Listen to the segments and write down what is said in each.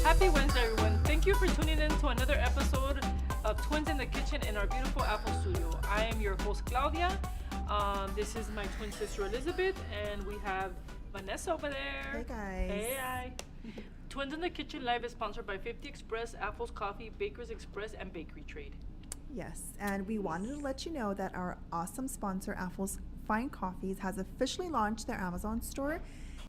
Happy Wednesday, everyone. Thank you for tuning in to another episode of Twins in the Kitchen in our beautiful Apple studio. I am your host, Claudia. This is my twin sister, Elizabeth, and we have Vanessa over there. Hey, guys. Hey, hi. Twins in the Kitchen Live is sponsored by 50 Express, Apple's Coffee, Baker's Express, and Bakery Trade. Yes, and we wanted to let you know that our awesome sponsor, Apple's Fine Coffees, has officially launched their Amazon store.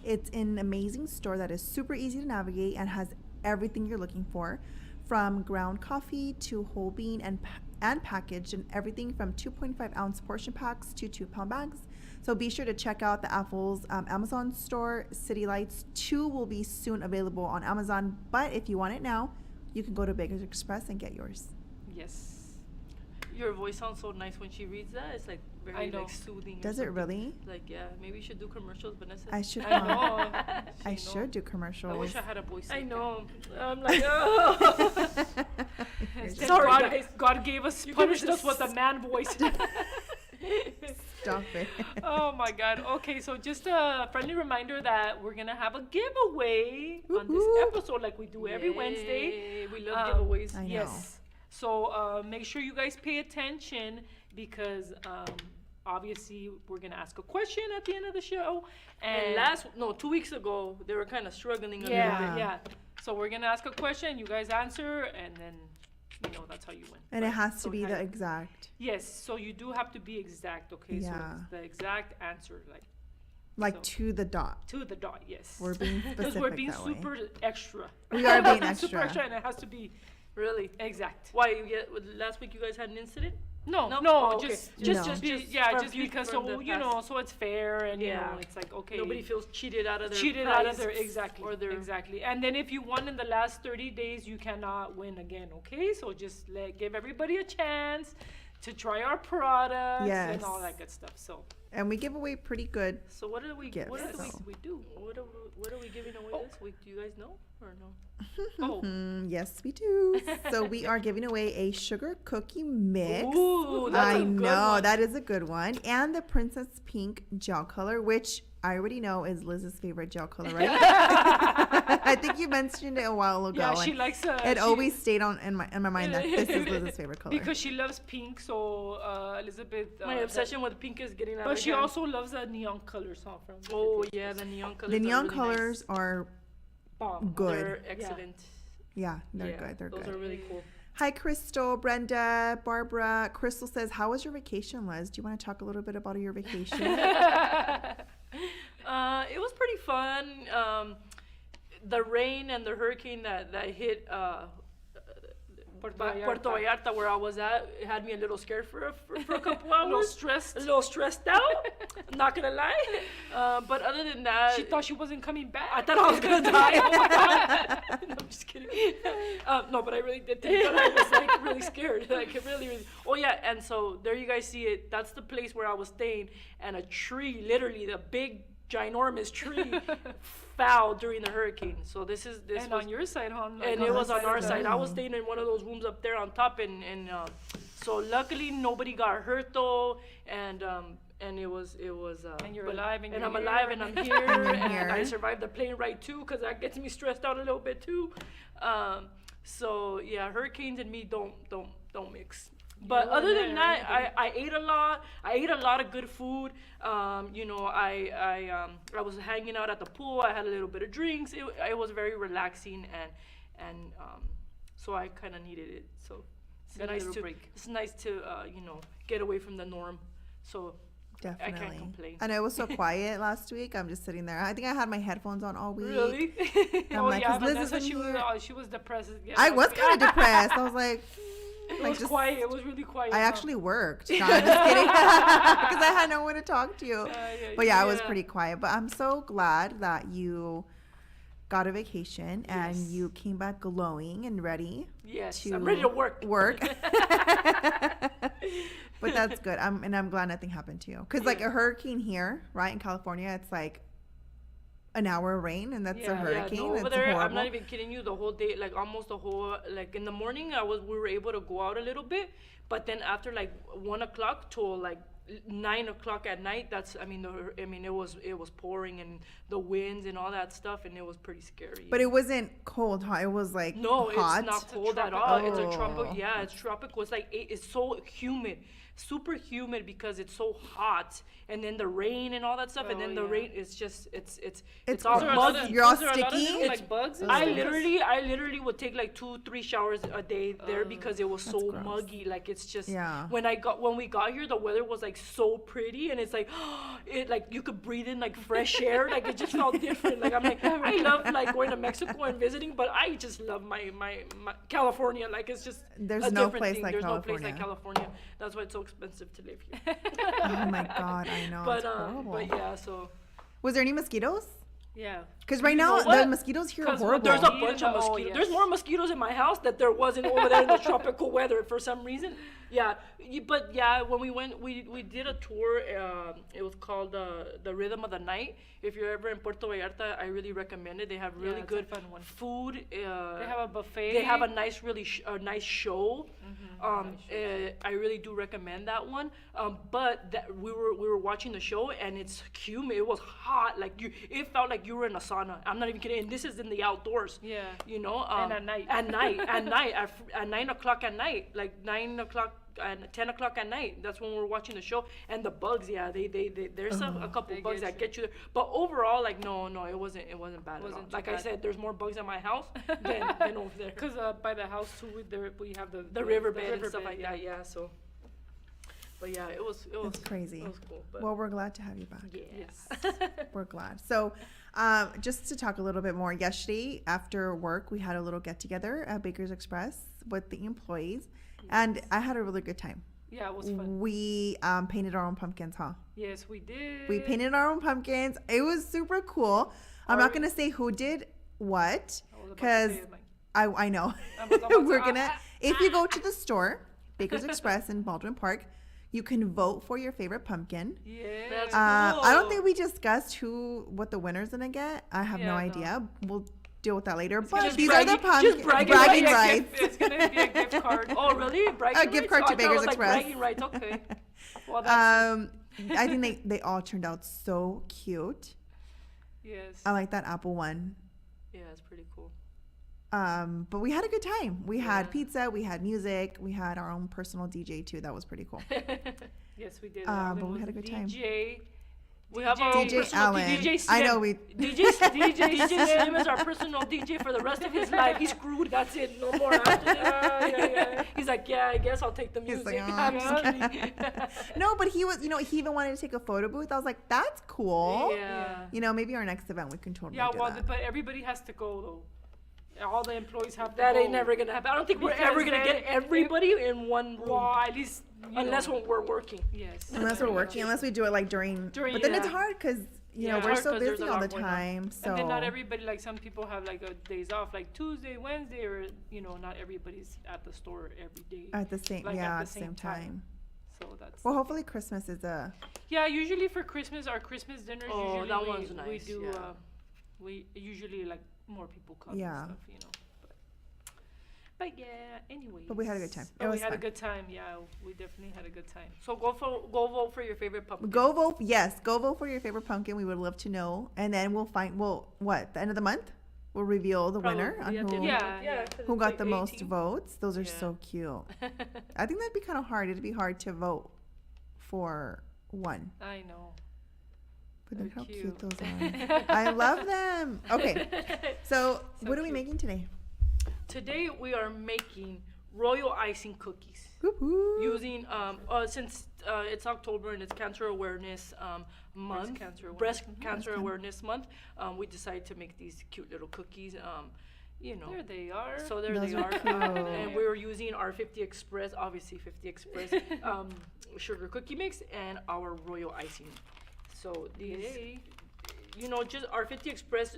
It's an amazing store that is super easy to navigate and has everything you're looking for, from ground coffee to whole bean and packaged, and everything from 2.5 ounce portion packs to 2-pound bags. So be sure to check out the Apple's Amazon store. City Lights 2 will be soon available on Amazon, but if you want it now, you can go to Baker's Express and get yours. Yes. Your voice sounds so nice when she reads that. It's like very like soothing. Does it really? Like, yeah, maybe you should do commercials, Vanessa. I should. I know. I should do commercials. I wish I had a voice. I like know. I'm like, oh. that. Sorry, God, guys. God gave us, punished us with a man voice. Stop it. Oh my God. Okay, so just a friendly reminder that we're gonna have a giveaway on this episode, like we do every Wednesday. We love giveaways. I know. Yes. So make sure you guys pay attention because obviously we're gonna ask a question at the end of the show. And 2 weeks ago, they were kind of struggling a little yeah, bit. yeah. So we're gonna ask a question, you guys answer, and then that's how you win. And it has So to be the exact. Yes, so you do have to be exact, okay? Yeah. So it's the exact answer, Like So- to the dot. to the dot, yes. We're being Because specific we're being that way. super extra. We are being Super extra. extra, and it has to be Really? exact. Why? Last week you guys had an incident? No, No? no, Oh, okay. just No. just Just because from so the so it's fair and Yeah. it's like okay. Nobody feels cheated out of their cheated out of prize their exactly or their exactly. And then if you won in the last 30 days, you cannot win again. Okay, so just give everybody a chance to try our products and all Yes. that good stuff. So And we give away pretty good. So what do we Gifts, what do so. we do? What are we giving away this week? Do you guys know or no? oh, Yes, we do. So we are giving away a sugar cookie mix. ooh, that's I a good know, one. that is a good one. And the Princess Pink gel color, which I already know is Liz's favorite gel color, right? I think you mentioned it a while ago. Yeah, she and likes it always stayed on in my mind that this is Liz's favorite color. because she loves pink. So Elizabeth, My obsession with pink is getting out but of she hand. also loves the neon colors, huh? From Oh yeah, the neon colors. the are neon really colors are bomb. good. They're excellent. Yeah, they're Yeah, good. They're those good. are really cool. Hi, Crystal, Brenda, Barbara. Crystal says, "How was your vacation, Liz? Do you want to talk a little bit about your vacation?" It was pretty fun. The rain and the hurricane that hit Puerto Vallarta, where I was at, it had me a little scared for a couple A little hours. stressed. A little stressed out. I'm not gonna lie. But other than that, She thought she wasn't coming back. I thought I was gonna die. Oh my god! No, I'm just kidding. No, but I really did think that I was like really scared. Like it really. Oh yeah, and so there you guys see it. That's the place where I was staying, and a tree, literally the big ginormous tree, fell during the hurricane. So this And was on your side, huh? and on it the was on side our of the side. I was room. staying in one of those rooms up there on top, and so luckily nobody got hurt though, and it was And you're but- alive and and you're I'm here. alive and I'm here you're and here. I survived the plane ride too, because that gets me stressed out a little bit too. So yeah, hurricanes and me don't mix. But You other and than I, that, I ate a lot. I ate a lot of good food. I was hanging out at the pool. I had a little bit of drinks. It was very relaxing, and so I kind of needed it. So it's Got a nice little to break. it's nice to get away from the norm. So Definitely. I can't complain. I know it was so quiet last week. I'm just sitting there. I think I had my headphones on all week. Really? I'm like, 'cause Liz Vanessa, isn't here. she was depressed. Yeah, I was kind of depressed. I was like, It like was just- quiet. It was really quiet. I huh? actually worked. No, I'm just kidding. Because I had no one to talk to. But yeah, I was yeah. pretty quiet. But I'm so glad that you got a vacation and Yes. you came back glowing and ready Yes, to I'm ready to work. But that's good. I'm glad nothing happened to you. Because like a hurricane here, right, in California, it's like an hour of rain, and that's a hurricane. no, over That's there, horrible. I'm not even kidding you. The whole day, like almost the whole, like in the morning, we were able to go out a little bit, but then after like 1 o'clock till like 9 o'clock at night, it was pouring and the winds and all that stuff, and it was pretty scary. But it wasn't cold, huh? It was like No, hot. it's not cold at all. It's a Oh. tropical. Yeah, it's tropical. It's like it's so humid, super humid because it's so hot, and then the rain and all that stuff, and Oh, then the yeah. rain is just it's It's all Is there a lot muggy. of- You're all is there a lot of sticky? different, like bugs. and I stuff? literally would take like 2-3 showers a day there because it was so That's gross. muggy. Like it's just Yeah. when we got here, the weather was like so pretty, and it's like it like you could breathe in like fresh air. Like it just felt different. Like I'm like I love like going to Mexico and visiting, but I just love my California. Like it's just There's a no different place thing. like There's no place like California. California. That's why it's so expensive to live here. Oh my God, I know. but it's horrible. but yeah, so Was there any mosquitoes? Yeah. Because right You now know the what? mosquitoes here are 'Cause horrible. there's a Yeah. bunch of Oh, mosquitoes. yes. There's more mosquitoes in my house that there wasn't over there in the tropical weather for some reason. Yeah, but yeah, when we went, we did a tour. It was called the Rhythm of the Night. If you're ever in Puerto Vallarta, I really recommend it. They have really it's a good fun one. food. They have a buffet. They have a nice, a nice show. Mm-hmm. I really do recommend that one. But that we were watching the show, and it's humid. It was hot. Like it felt like you were in a sauna. I'm not even kidding. And this is in the outdoors. Yeah. You know. And at night. At 9 o'clock at night, like 9 o'clock and 10 o'clock at night. That's when we're watching the show. And the bugs, yeah, they there's a couple They bugs get that you. get you there. But overall, like no, it wasn't bad Wasn't at all. too Like I bad. said, there's more bugs at my house than over there. Because by the house too, we have The riverbed and stuff riverbed, like that, yeah. So, but yeah, it was It's crazy. It was cool. But Well, we're glad to have you back. yes. We're glad. So, just to talk a little bit more, yesterday after work, we had a little get together at Baker's Express with the employees, and I had a really good time. Yeah, it was fun. We painted our own pumpkins, huh? Yes, we did. We painted our own pumpkins. It was super cool. I'm not gonna say who did what, I was about to because say it, like, I know. I was about to- We're gonna. If you go to the store, Baker's Express in Baldwin Park, you can vote for your favorite pumpkin. Yeah. That's I don't cool. think we discussed what the winner's gonna get. I have no Yeah, no. idea. We'll deal with that later. just But these are the bragging- just pumpkin bragging bragging rights. rights. It's gonna be a gift card. Oh, really? Bragging gift rights? card Oh, to I thought it Baker's was like Express. bragging rights. Okay. Well, that's I think they all turned out so cute. yes. I like that apple one. Yeah, it's pretty cool. But we had a good time. We had Yeah. pizza, we had music, we had our own personal DJ too. That was pretty cool. Yes, we did. but Alan we was had a the good time. DJ. We have our own DJ personal Allen. DJ. I know we. DJ Slim is our personal DJ for the rest of his life. He's screwed. That's it. No more after this. yeah. He's like, yeah, I guess I'll take the He's music. like, "Oh, I'm just okay." kidding. No, but he was. He even wanted to take a photo booth. I was like, that's cool. Yeah. Maybe our next event we can totally Yeah, do well, that. but everybody has to go though. All the employees have to That go. ain't never gonna happen. I don't think we're Because ever gonna then get everybody in one room. Well, at least Unless when we're working. yes. Unless we're working, unless we do it like during. During- But then it's yeah. hard because Yeah. we're It's so hard 'cause there's busy a all lot the going on. time. So And then not everybody, like some people have like days off, like Tuesday, Wednesday, or not everybody's at the store every day. at the same like, yeah at at the the same same time. So that's Well, hopefully Christmas is a. yeah. Usually for Christmas, our Christmas dinners. Oh, usually that we, one's We nice, do. yeah. We usually like more people come. Yeah. And stuff, But yeah. Anyway. But we had a good time. It But we was had a fun. good time. Yeah, we definitely had a good time. So go vote for your favorite pumpkin. Go vote. Yes, go vote for your favorite pumpkin. We would love to know, and then we'll find. The end of the month, we'll reveal the winner on Probably at the who end of the month. Yeah, 'cause who it's got like the most 18. votes. Those are Yeah. so cute. I think that'd be kind of hard. It'd be hard to vote for one. I know. But look They're how cute cute. those are. I love them. Okay, so So what are we cute. making today? Today we are making royal icing cookies Whoop, whoop. using since it's October and it's Cancer Awareness Month, Cancer Breast Awareness. Cancer Breast Awareness Month. We decided to make these cute little cookies. There they are. So there Those they are are. cute. And we were using our 50 Express, obviously 50 Express sugar cookie mix and our royal icing. So these, Yay. just our 50 Express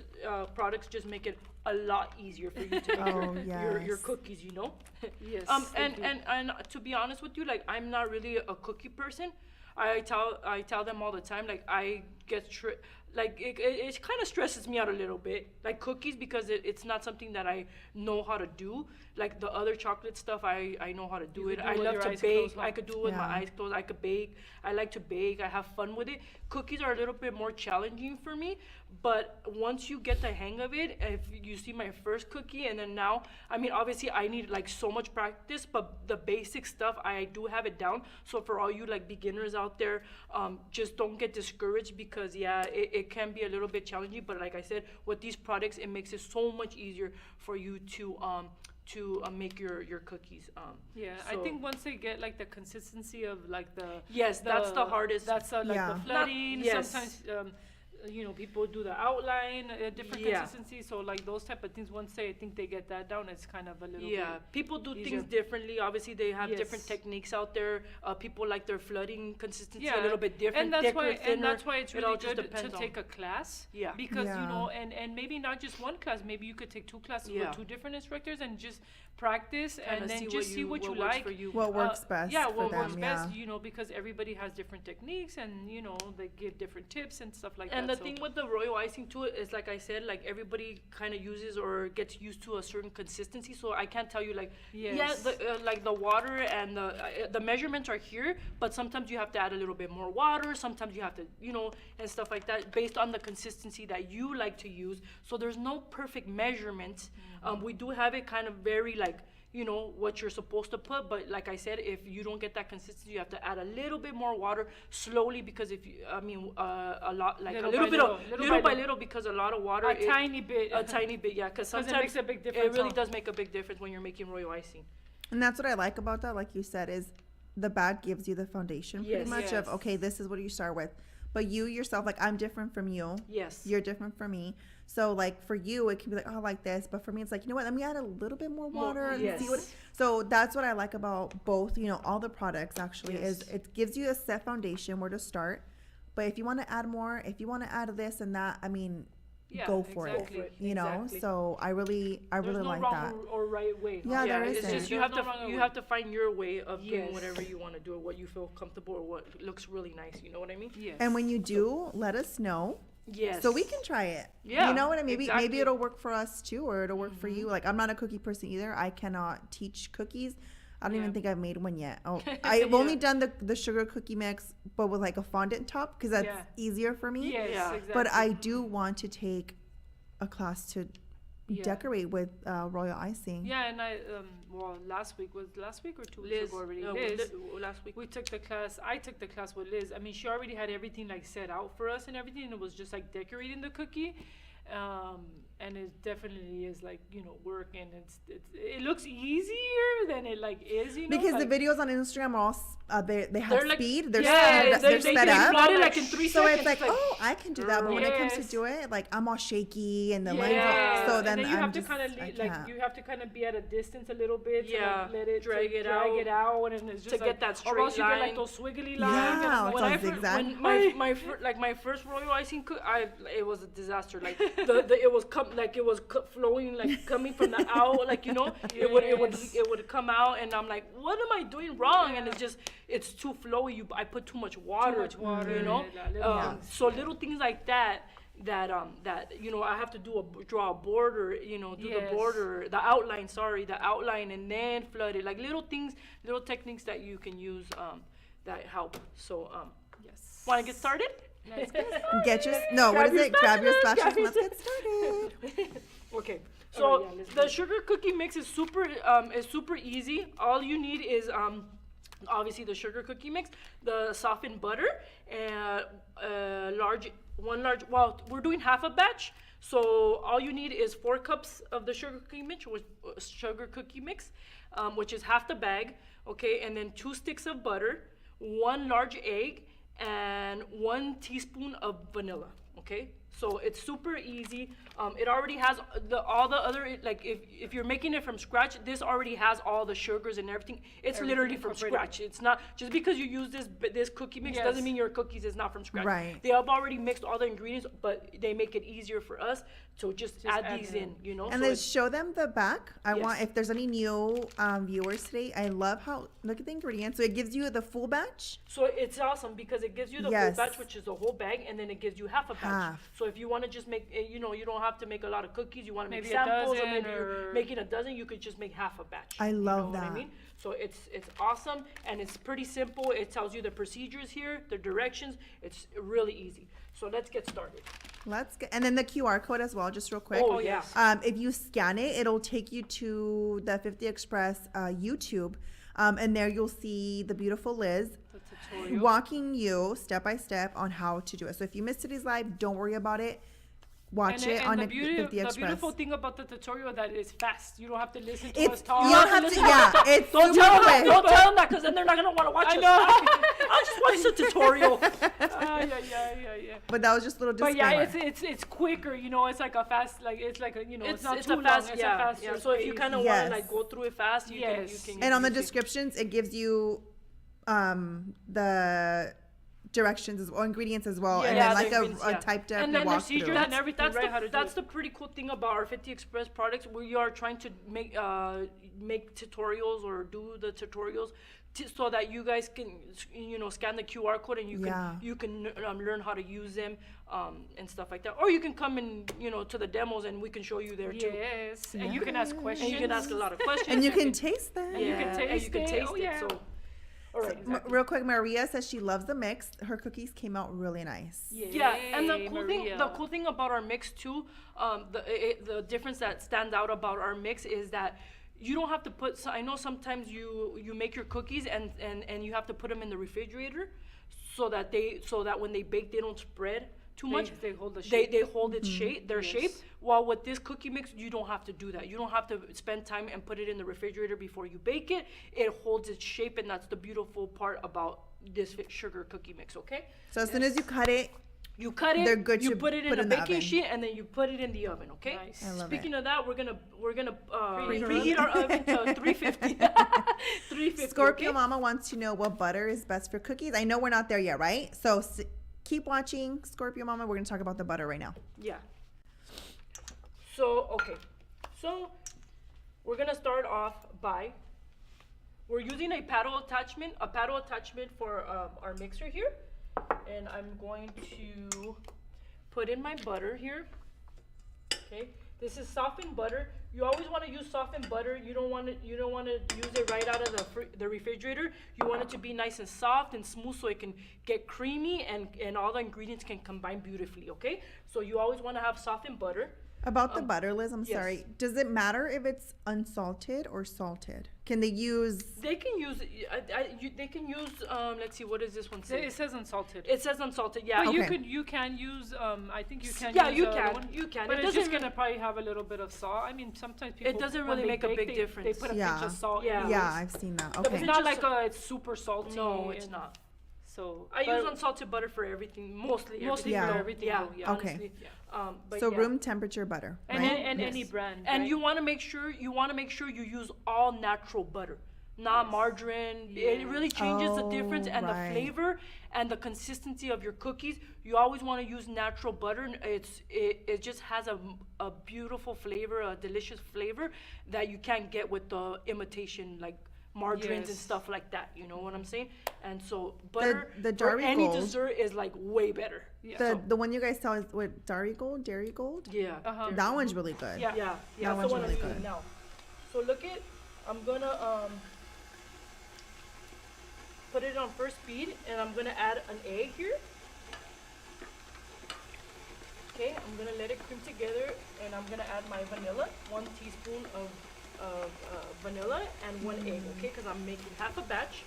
products just make it a lot easier for you to make Oh, your yes. cookies, Yes. And, they do. and to be honest with you, like I'm not really a cookie person. I tell them all the time, like I get it kind of stresses me out a little bit, like cookies, because it's not something that I know how to do. Like the other chocolate stuff, I know how to do it. can do I it with love your to eyes bake. closed, huh? I could do it with my Yeah. eyes closed. I could bake. I like to bake. I have fun with it. Cookies are a little bit more challenging for me, but once you get the hang of it, if you see my first cookie, and then now, I mean, obviously I need like so much practice, but the basic stuff, I do have it down. So for all you like beginners out there, just don't get discouraged, because yeah, it can be a little bit challenging, but like I said, with these products, it makes it so much easier for you to make your cookies. Yeah, I so- think once they get like the consistency of like the Yes, that's the hardest. That's like Yeah. the flooding. Yes. Sometimes people do the outline, different Yeah. consistency. So like those type of things. Once I think they get that down, it's kind of a little Yeah, bit. people do easier. things differently. Obviously, they have different Yes. techniques out there. People like their flooding consistency Yeah, a little bit different, and that's thicker, why thinner. it's It all really just good to depends on- take a class. Yeah. Because Yeah. and maybe not just one class. Maybe you could take two classes Yeah. with two different instructors and just practice Kinda and then see just see what you works like. for you. What works best Yeah, for what works them, best. yeah. Because everybody has different techniques and they give different tips and stuff like And that. the so- thing with the royal icing too is, like I said, like everybody kind of uses or gets used to a certain consistency. So I can't tell you like, Yes. yeah, like the water and the measurements are here, but sometimes you have to add a little bit more water. Sometimes you have to, and stuff like that, based on the consistency that you like to use. So there's no perfect measurement. We do have it kind of very like, what you're supposed to put, but like I said, if you don't get that consistency, you have to add a little bit more water slowly, because a lot, like Little a little by bit little, of, little little by by little. little, because a lot of water, a tiny bit. a tiny bit, yeah, because 'Cause sometimes it makes a big It difference. really huh? does make a big difference when you're making royal icing. And that's what I like about that, like you said, is the bag gives you the foundation pretty Yes. much of, Yes. okay, this is what you start with. But you yourself, like, I'm different from you. Yes. You're different from me. So, like, for you, it can be like, oh, I like this. But for me, it's like, you know what? Let me add a little bit more water and see what. yes. So, that's what I like about both, all the products actually, Yes. is it gives you a set foundation where to start. But if you want to add more, if you want to add this and that, I mean, Yeah, go for exactly. it. Exactly. So I really There's no like wrong that. or right way. Yeah, Yeah, there it's isn't. just you There's have no wrong or you way. have to find your way of doing Yes. whatever you want to do, or what you feel comfortable, or what looks really nice. You know what I mean? Yes. And when you do, let us know. Yes. So we can try it. Yeah, You know what I mean? Maybe exactly. it'll work for us too, or it'll work for you. Like, I'm not a cookie person either. I cannot teach cookies. I don't Yeah. even think I've made one yet. Oh, I've only done the sugar cookie mix, but with like a fondant top, because that's Yeah. easier for me. Yes, Yeah. exactly. But I do want to take a class to Yeah. decorate with royal icing. Yeah, and last week or 2 weeks Liz, ago already. Liz, Liz, last week. we took the class. I took the class with Liz. I mean, she already had everything like set out for us and everything. And it was just like decorating the cookie, and it definitely is like work, and it looks easier than it like is. Because like, the videos on Instagram are all they have They're like- speed. They're Yeah, they're they sped can up. flood it like in 3 So seconds. it's like, oh, I can do that. But when it comes to Yes. do it, like, I'm all shaky and the lines. Yeah. So and then you I'm have just, to kind of I like can't. you have to kind of be at a distance a little bit. Yeah, To, like, let it drag to it drag out. it out, and it's just To like, get that or else straight you get like line. those swiggly lines. Yeah, and it's when all I zigzag. When my first royal icing it was a disaster. Like it was flowing, like coming from the out, like Yes. it would come out, and I'm like, what am I doing wrong? And it's too flowy. I put too much water. much water, Yeah. So little things like that I have to draw a border, do the Yes. border, the outline, and then flood it. Like little things, little techniques that you can use that help. So Yes. want to get started? Let's get Get your what Grab is your it? Grab your spatulas, spatulas. grab Let's get started. Okay. So Alright, yeah, let's the do it. sugar cookie mix is super easy. All you need is obviously the sugar cookie mix, the softened butter, and we're doing half a batch. So all you need is 4 cups of the sugar cookie mix, which is half the bag, okay, and then 2 sticks of butter, 1 large egg, and 1 teaspoon of vanilla, okay? So it's super easy. It already has all the other, like if you're making it from scratch, this already has all the sugars and everything. It's Everything literally from incorporated. scratch. It's not, just because you use this cookie mix Yes. doesn't mean your cookies is not from scratch. Right. They have already mixed all the ingredients, but they make it easier for us to just add add these it in, you know? And So then it's- show them the back. I want, Yes. if there's any new viewers today, I love how, look at the ingredients. So it gives you the full batch. So it's awesome because it gives you the Yes. full batch, which is the whole bag, and then it gives you half a batch. Half. So if you want to just make, you know, you don't have to make a lot of cookies. You want to make Maybe a samples, or dozen maybe you're or- making a dozen. You could just make half a batch. I you love know What I that. mean? So it's awesome, and it's pretty simple. It tells you the procedures here, the directions. It's really easy. So let's get started. Let's get, and then the QR code as well, just real quick. Oh, yeah. If you scan it, it'll take you to the 50 Express YouTube. And there you'll see the beautiful Liz The tutorial. walking you step by step on how to do it. So if you missed today's live, don't worry about it. Watch it on the the 50 Express. beautiful thing about the tutorial that it's fast. You don't have to listen to It's, us you talk. don't have to, yeah, it's Don't super tell them that. quick. Don't tell them that, because then they're not gonna want to watch I us. know. I'll just watch the tutorial. Yeah. But that was just a little But disclaimer. yeah, it's quicker. You know, it's like a fast, like it's like a, you know, it's not it's too a fast, long. It's yeah, a fast. yeah. So if you kind of Yes. want to like go through it fast, you Yes. can. And on the use it. descriptions, it gives you the directions as well, ingredients as well, and Yeah, then the like ingredients, a yeah. typed up And then walkthrough. procedures and everything, That's right? How to do that's it. the pretty cool thing about our 50 Express products. We are trying to make tutorials or do the tutorials so that you guys can, you know, scan the QR code and Yeah. you can learn how to use them and stuff like that. Or you can come and, you know, to the demos and we can show you there too. Yes, and you can ask Yes. questions. And you can ask a lot of questions. And you can taste them. you can and taste you can it. taste Oh, it. yeah. So, all right. Real quick, Maria says she loves the mix. Her cookies came out really nice. Yeah, and the Yay, cool thing about our mix too, the difference that stands out about our mix is that you don't have to put. So I know sometimes you make your cookies and you have to put them in the refrigerator, so that when they bake they don't spread too much. They hold the shape. They hold its shape, their Yes. shape. While with this cookie mix, you don't have to do that. You don't have to spend time and put it in the refrigerator before you bake it. It holds its shape, and that's the beautiful part about this sugar cookie mix. Okay. So as soon as you cut it, You cut it. They're good You to put it in put a in the baking oven. sheet, and then you put it in the oven. Okay. Nice. I love Speaking it. of that, we're gonna Preheat our preheat our oven to 350. 350. Scorpio okay? Mama wants to know what butter is best for cookies. I know we're not there yet, right? So keep watching, Scorpio Mama. We're gonna talk about the butter right now. Yeah. So okay, so we're gonna start off by we're using a paddle attachment for our mixer here, and I'm going to put in my butter here. Okay, this is softened butter. You always want to use softened butter. You don't want to use it right out of the refrigerator. You want it to be nice and soft and smooth so it can get creamy and all the ingredients can combine beautifully. Okay, so you always want to have softened butter. About the butter, Liz, I'm yes. sorry. Does it matter if it's unsalted or salted? Can they use? They can use they can use let's see, what does this one say? It says unsalted. It says unsalted. Yeah. But Okay. you can use I think you can Yeah, use you the can. one, You can. but It it's just doesn't gonna probably have a little bit of salt. I mean, sometimes people doesn't when really they make a bake, big they difference. put a Yeah. pinch of salt. Yeah. in it. Yeah, I've seen that. But Okay. It's not Just- like it's super salty. No, it's and not. So I but use unsalted butter for everything, mostly mostly Yeah. for everything. Yeah, though, yeah. Okay. honestly. But So yeah. room temperature butter, And right? any Yes. brand. And right? you want to make sure you use all natural butter, not margarine. It really changes the difference Oh, and right. the flavor and the consistency of your cookies. You always want to use natural butter. And it just has a beautiful flavor, a delicious flavor that you can't get with the imitation like margarines and Yes. stuff like that. You know what I'm saying? And so butter the for Dairy any Gold- dessert is like way better. Yeah. The one you guys sell is what, Dairy Gold? Dairy Gold? Yeah. Uh-huh. That one's really good. Yeah. Yeah, That that's one's the one really I'm using good. now. So look at, I'm gonna put it on first speed, and I'm gonna add an egg here. Okay, I'm gonna let it cream together, and I'm gonna add my vanilla, 1 teaspoon of vanilla and 1 egg. Okay, because I'm making half a batch.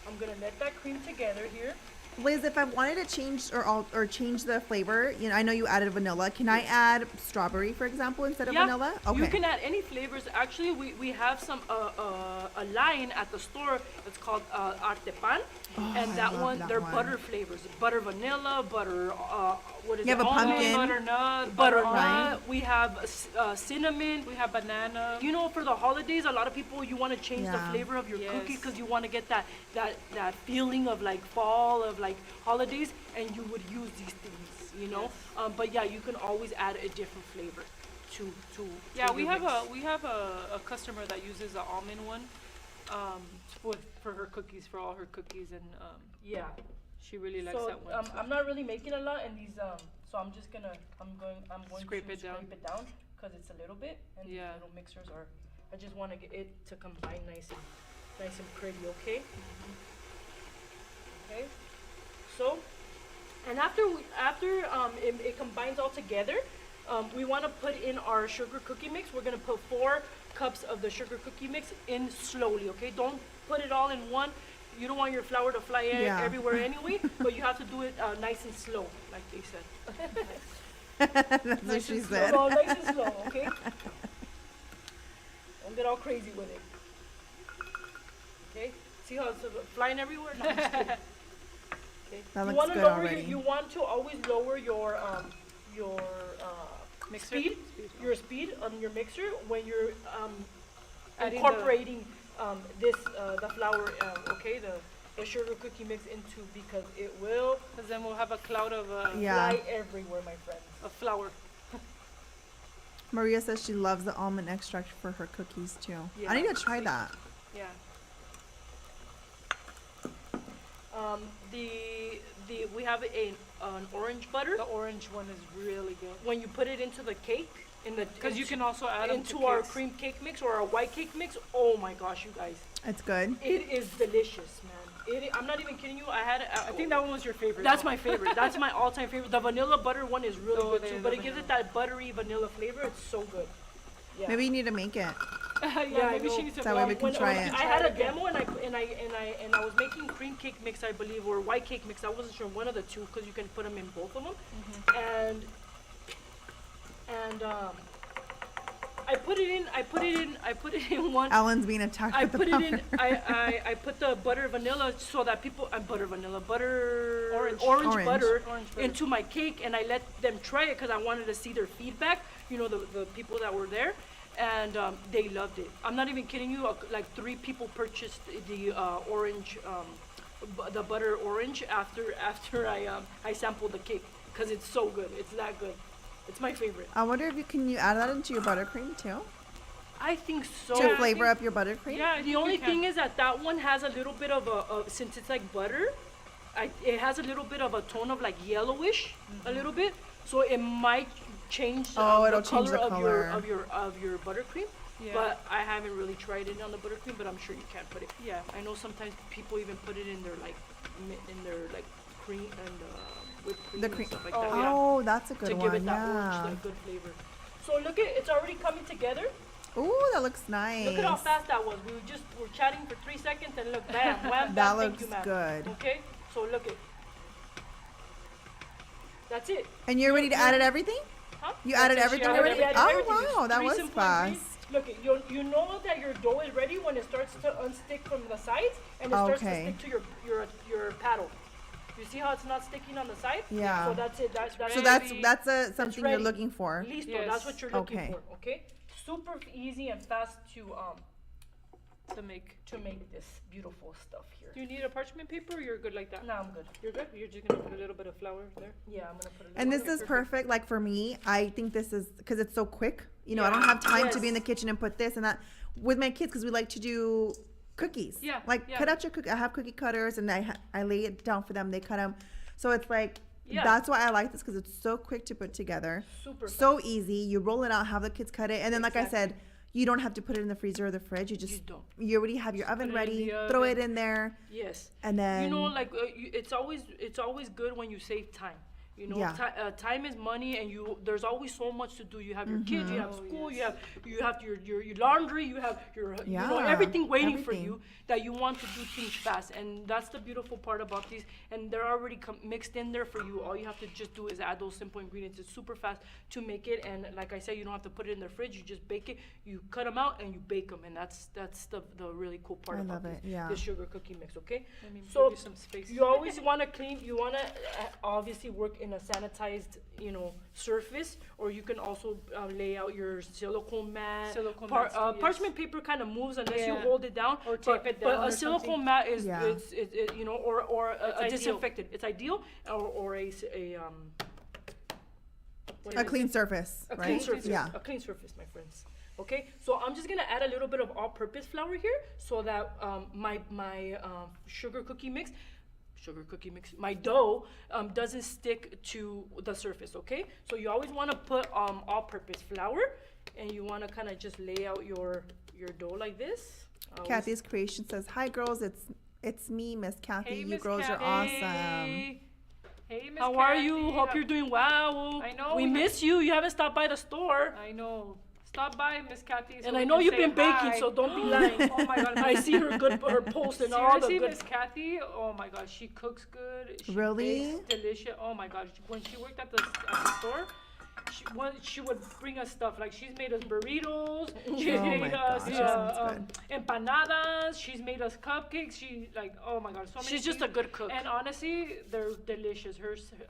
I'm gonna let that cream together here. Liz, if I wanted to change or change the flavor, you know, I know you added vanilla. Can I add strawberry, for example, instead of vanilla? Okay. You can add any flavors. Actually, we have some a line at the store. It's called Arte Pan, and I that love one that they're one. butter flavors, butter vanilla, butter what is You it? have a Almond, pumpkin. butternut, butternut. Right. We have cinnamon. We have banana. You know, for the holidays, a lot of people, you want to change the Yeah. flavor of your Yes. cookie because you want to get that feeling of like fall, of like holidays, and you would use these things, you know. But yeah, you can always add a different flavor to Yeah, we your have mix. a customer that uses the almond one, for her cookies, for all her cookies, and Yeah. she really likes So that one. too. I'm not really making a lot in these. So I'm just gonna I'm going Scrape to it down. scrape it down because it's a little bit, and Yeah. these little mixers are. I just want to get it to combine nice and pretty. Okay. Okay. So, and after it combines all together, we want to put in our sugar cookie mix. We're gonna put 4 cups of the sugar cookie mix in slowly. Okay. Don't put it all in one. You don't want your flour to fly Yeah. everywhere anyway, but you have to do it nice and slow, like they said. That's what she and said. So nice and slow, okay? Don't get all crazy with it. Okay? See how it's flying everywhere? No, I'm just kidding. Okay. That you looks wanna good lower already. you want to always lower your Mixer? speed, your speed on your mixer when you're Adding incorporating the flour, okay, the sugar cookie mix into, because it will Because then we'll have a cloud of Yeah. fly everywhere, my friends. of flour. Maria says she loves the almond extract for her cookies too. Yeah. I need to try that. Yeah. We have an orange butter. The orange one is really good. When you put it into the cake, Because you can also add them into to our cakes. cream cake mix or our white cake mix. Oh my gosh, you guys, It's good. it is delicious, man. I'm not even kidding you. I think that one was your favorite. that's though. my favorite. That's my all-time favorite. The vanilla butter one is really Oh, good the- too, the but it gives vanilla. it that buttery vanilla flavor. It's so good. Yeah. Maybe you need to make it. yeah, Yeah, I maybe know. she needs to. That way we can try when it. I had a demo and I was making cream cake mix, I believe, or white cake mix. I wasn't sure, one of the two, because you can put them in both of them. Mm-hmm. And I put it in one. Alan's being attacked I with the put it in. powder. I put the butter vanilla so that people butter Orange. orange Orange. butter Orange butter. into my cake, and I let them try it because I wanted to see their feedback. You know, the people that were there, and they loved it. I'm not even kidding you. Like 3 people purchased the orange, the butter orange after I sampled the cake, because it's so good. It's that good. It's my favorite. I wonder if you add that into your buttercream too? I think so. To Yeah, I flavor think- up your buttercream? Yeah, I The think only you can. thing is that one has a little bit of since it's like butter, it has a little bit of a tone of like yellowish, a little bit. So it might change Oh, the it'll change color the of your color. of your buttercream. Yeah. But I haven't really tried it on the buttercream, but I'm sure you can put it. Yeah. I know sometimes people even put it in their cream and whipped cream The and cream. stuff like Oh, that. yeah. Oh, that's a good To one. give it that Yeah. orange, that good flavor. So look it's already coming together. Ooh, that looks nice. Look at how fast that was. We were chatting for 3 seconds and look, bam, wham, bam, That thank looks you, ma'am. good. Okay, so look it. That's it. And you're ready to add it everything? Huh? You That's added it. She everything added already? everything. Oh, Everything. wow, It's that 3 was simple ingredients. fast. Look, you know that your dough is ready when it starts to unstick from the sides and it starts to Okay. stick to your paddle. You see how it's not sticking on the side? Yeah. So that's it. That's So Ready. that's something you're ready. looking for. Listo. Yes. That's what you're looking Okay. for. Okay. Super easy and fast To make. to make this beautiful stuff here. Do you need a parchment paper, or you're good like that? No, I'm good. You're good. You're just gonna put a little bit of flour there. Yeah, I'm gonna put a little. And this bit. is perfect. Like for me, I think this is because it's so quick. You know, I don't Yeah. have time to be in the Yes. kitchen and put this and that with my kids because we like to do cookies. Yeah, Like yeah. cut out your cookie. I have cookie cutters and I lay it down for them. They cut them. So it's like Yeah. that's why I like this because it's so quick to put together. Super So easy. You roll it out, have the kids cut it, and then like I Exactly. said, you don't have to put it in the freezer or the fridge. You just You don't. you already have your oven put it in ready. the Throw oven. it in there, Yes. and then You know, like it's always good when you save time. You know, Yeah. time is money, and there's always so much to do. You have your kids, you have Oh, school, yes. you have your laundry, you have your you know Yeah, everything waiting for everything. you, that you want to do things fast. And that's the beautiful part about these. And they're already mixed in there for you. All you have to just do is add those simple ingredients. It's super fast to make it. And like I said, you don't have to put it in the fridge. You just bake it. You cut them out and you bake them. And that's the really cool part I about love it, yeah. this sugar cookie mix. Okay. Let me So give you some space. you always want to clean. You want to obviously work in a sanitized, surface, or you can also lay out your silicone mat. Silicone mats, yes. Parchment paper kind of moves unless you Yeah. hold it down, Or tape it down But or a silicone something. mat is, Yeah. or a ideal. disinfectant. It's ideal, or what A is it? clean surface, A right? clean surface. Yeah. A clean surface, my friends. Okay, so I'm just gonna add a little bit of all-purpose flour here, so that my sugar cookie mix, my dough doesn't stick to the surface. Okay, so you always want to put all-purpose flour, and you want to kind of just lay out your dough like this. Kathy's Creation says, "Hi girls, it's me, Miss Kathy. Hey, you Miss girls are Kathy. awesome." Hey, Miss How are you? Kathy. Hope you're doing well. I know, We we miss you. You haven't stopped by the store. I know. Stop by, Miss Kathy. So And we I know can you've say been baking, hi. so don't be lying. Oh my God, I see her post and all the Seriously, good. Miss Kathy. Oh my God, she cooks good. She Really? bakes delicious. Oh my God, when she worked at the store, she would bring us stuff like she's made us burritos. She's Oh my made us gosh, that sounds empanadas. She's made us cupcakes. She oh my God, so many. She's just a things. good cook. And honestly, they're delicious.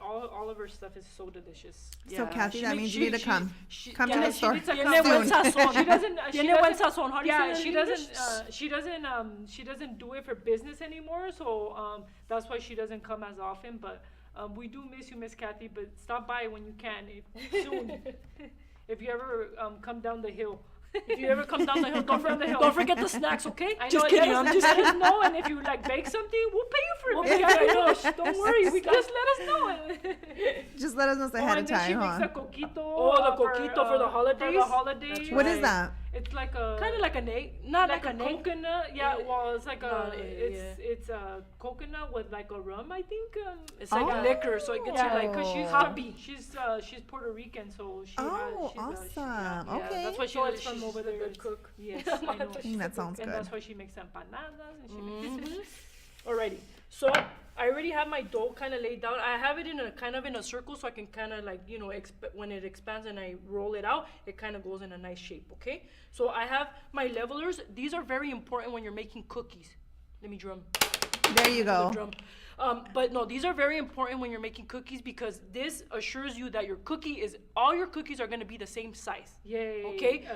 All of her stuff is so delicious. So Kathy, she that makes- means she- you need to she- come. she- Come to yeah, the she store needs to soon. Tiene buen sazon. She doesn't. She Tiene buen doesn't- sazon. How do you Yeah, say she that in doesn't. English? She doesn't do it for business anymore. So that's why she doesn't come as often. But we do miss you, Miss Kathy. But stop by when you can, soon. If you ever come down the hill. If you ever come down the hill, Don't don't forget the snacks, okay? I know, Just kidding. I'm just let us kidding. know, and if you bake something, we'll pay you for it. We'll Miss pay you for it. Kathy. No, don't worry, we got- just let us know. Just let us know ahead of and then she time, makes huh? a coquito. Oh, the coquito for the holidays? For the holidays. That's What is right. that? It's like a Kind of like an egg, not like like, a an egg. coconut. Yeah, Yeah. well, it's like No, it's a coconut with like a rum, I think. It's like Oh. liquor, so it gets you like. because she's Oh. happy. She's Puerto Rican, so she Oh, has. She's, awesome. Yeah, Okay. that's why So she's from over a there. good cook. Yes, I know. That sounds And good. that's why she makes empanadas and she makes. Mm-hmm. Alrighty, so I already have my dough kind of laid down. I have it in a kind of in a circle, so I can kind of like when it expands and I roll it out, it kind of goes in a nice shape. Okay, so I have my levelers. These are very important when you're making cookies. Let me drum. There you The go. drum. But no, these are very important when you're making cookies because this assures you that all your cookies are going to be the same size. Yay. Okay?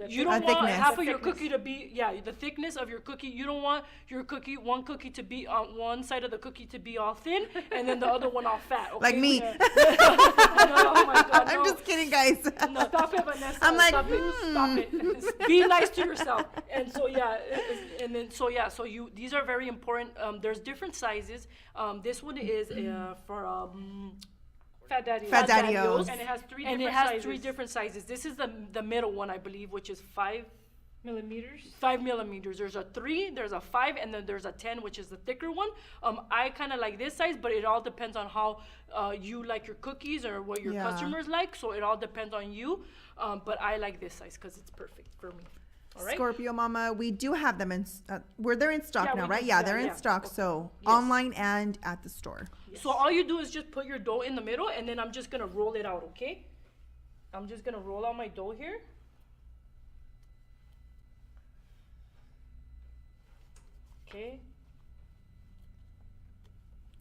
You don't A want thickness. half The of your thickness. cookie to be, the thickness of your cookie. You don't want your one cookie to be on one side of the cookie to be all thin and then the other one all fat. Okay? Like me. Oh my God, I'm no. just kidding, guys. Stop it, Vanessa. I'm like, stop it. Stop it. Be nice to yourself. And so so these are very important. There's different sizes. This one is for Fat Daddy. Fat Daddy-O's. And it has three and different it has sizes. 3 different sizes. This is the middle one, I believe, which is 5 millimeters. millimeters. There's a 3, there's a 5, and then there's a 10, which is the thicker one. I kind of like this size, but it all depends on how you like your cookies or what your Yeah. customers like. So it all depends on you. But I like this size because it's perfect for me. All right. Scorpio Mama, we do have them in. They're in stock Yeah, now, we right? do. Yeah, Yeah, they're in yeah. stock. Okay. So Yes. online and at the store. So all you do is just put your dough in the middle, and then I'm just gonna roll it out. Okay. I'm just gonna roll out my dough here. Okay.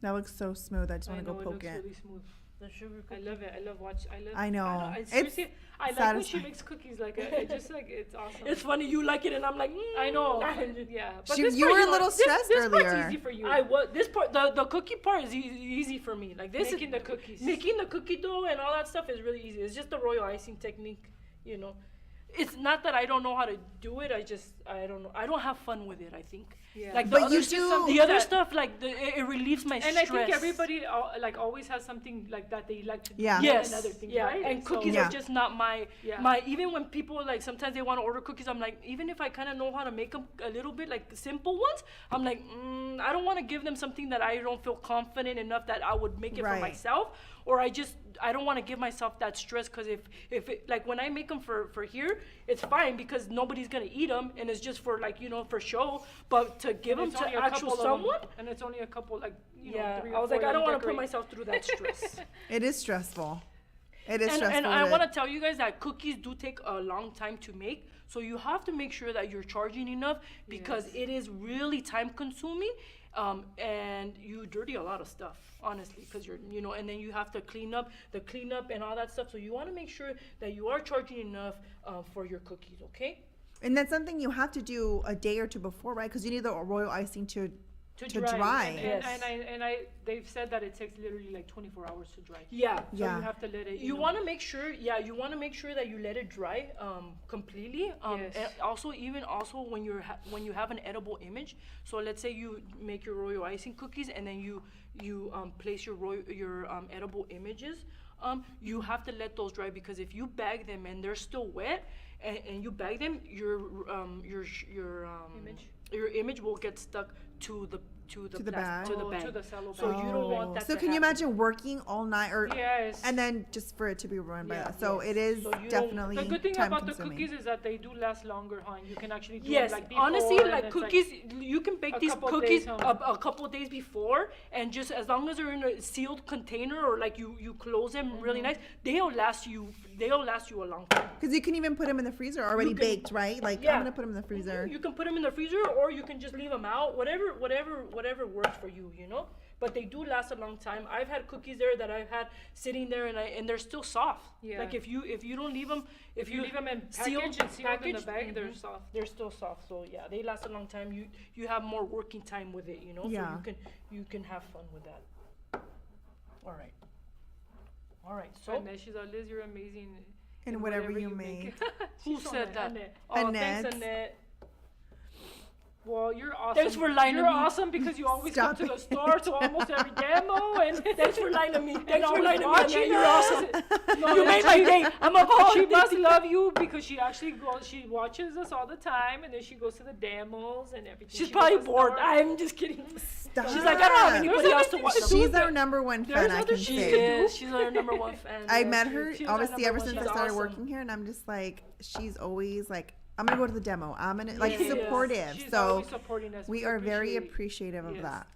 That looks so smooth. I just want to go it poke looks it. really smooth. The sugar I cookie. love it. I love watch. I love. I know. I It's seriously, I like when she satisfying. makes cookies. Like it just like it's awesome. It's funny you like it, and I'm like, I know. Yeah. But this You part, were a know, little this- stressed this earlier. part's easy for you. I was this part the cookie part is easy for me. Like this Making is the cookies. Making the cookie dough and all that stuff is really easy. It's just the royal icing technique, you know. It's not that I don't know how to do it. I don't know. I don't have fun with it. I think. Yeah. Like But the you other, do- the other that- stuff like it relieves my And stress. I think everybody like always has something like that they like to do. Yeah. more Yes, than other things, yeah, right? and So- cookies Yeah. are just not my Yeah. my. Even when people like sometimes they want to order cookies, I'm like, even if I kind of know how to make them a little bit like simple ones, I'm like, I don't want to give them something that I don't feel confident enough that I would make it Right. for myself, or I don't want to give myself that stress because if it, like when I make them for here, it's fine because nobody's gonna eat them and it's just for like for show, but to give them And it's to only a actual couple of 'em, someone. and it's only a couple like Yeah, 3 I or was 4 like, I that don't you want to put decorate. myself through that stress. It is stressful. It is And stressful. I to- want to tell you guys that cookies do take a long time to make. So you have to make sure that you're charging enough because Yes. it is really time consuming. and you dirty a lot of stuff, honestly, because and then you have to clean up and all that stuff. So you want to make sure that you are charging enough for your cookies, okay? And that's something you have to do a day or two before, right? Because you need the royal icing to dry. And, Yes. they've said that it takes literally like 24 hours to dry. Yeah. So Yeah. you have to let it. You want to make sure, that you let it dry completely. Yes. And also when you have an edible image. So let's say you make your royal icing cookies and then you place your edible images. You have to let those dry, because if you bag them and they're still wet and you bag them, your image will get stuck to the bag? to the Oh, bag. to the cello So bag. you don't want that. So to can you happen. imagine working all night Yes. and then just for it to be ruined by Yeah, that? So yes. it is So you don't- definitely The good thing time about the consuming. cookies is that they do last longer, huh? You can actually do Yes, it like before. honestly, and like it's cookies, you can bake a these couple cookies days, huh? a couple days before, and just as long as they're in a sealed container or like you close them really Mm-hmm. nice, they'll last you a long time. Because you can even put them in the freezer already can- baked, right? Like Yeah. I'm gonna put them in the freezer. You can put them in the freezer, or you can just leave them out. Whatever works for you, you know. But they do last a long time. I've had cookies there that I've had sitting there, and they're still soft. Yeah. Like if you don't leave them, if you leave them in sealed- package and sealed in the packaged, bag, they're mhm. soft. They're still soft. So yeah, they last a long time. You have more working time with it, you know. Yeah. So you can have fun with that. All right. So And she's like, Liz, you're amazing. And in whatever you make. who She's so said nice. that? Annette. Oh, Annette. thanks, Annette. Well, you're awesome. Thanks for lying to You're me. awesome because you always Stop come to it. the store to almost every demo, and Thanks for lying to me. and Thanks for always lying to me. watching Annette. You're us. awesome. No, You made my day. I'm a She must love you because she actually goes. She watches us all the time, and then she goes to the demos and everything. She's She probably goes to the bored. store. I'm just kidding. Stop. She's like, I don't have There's anybody else to other watch. things to do. She's our number one There's fan, I other can things She to say. do. is. She's our number one fan. I Yeah, met she- her she's our obviously number ever one since I fan. started She's working here, and I'm just like, she's always like, I'm gonna go to the demo. I'm gonna like Yes. supportive. She's So always supporting us. we are very appreciate- appreciative of Yes. that.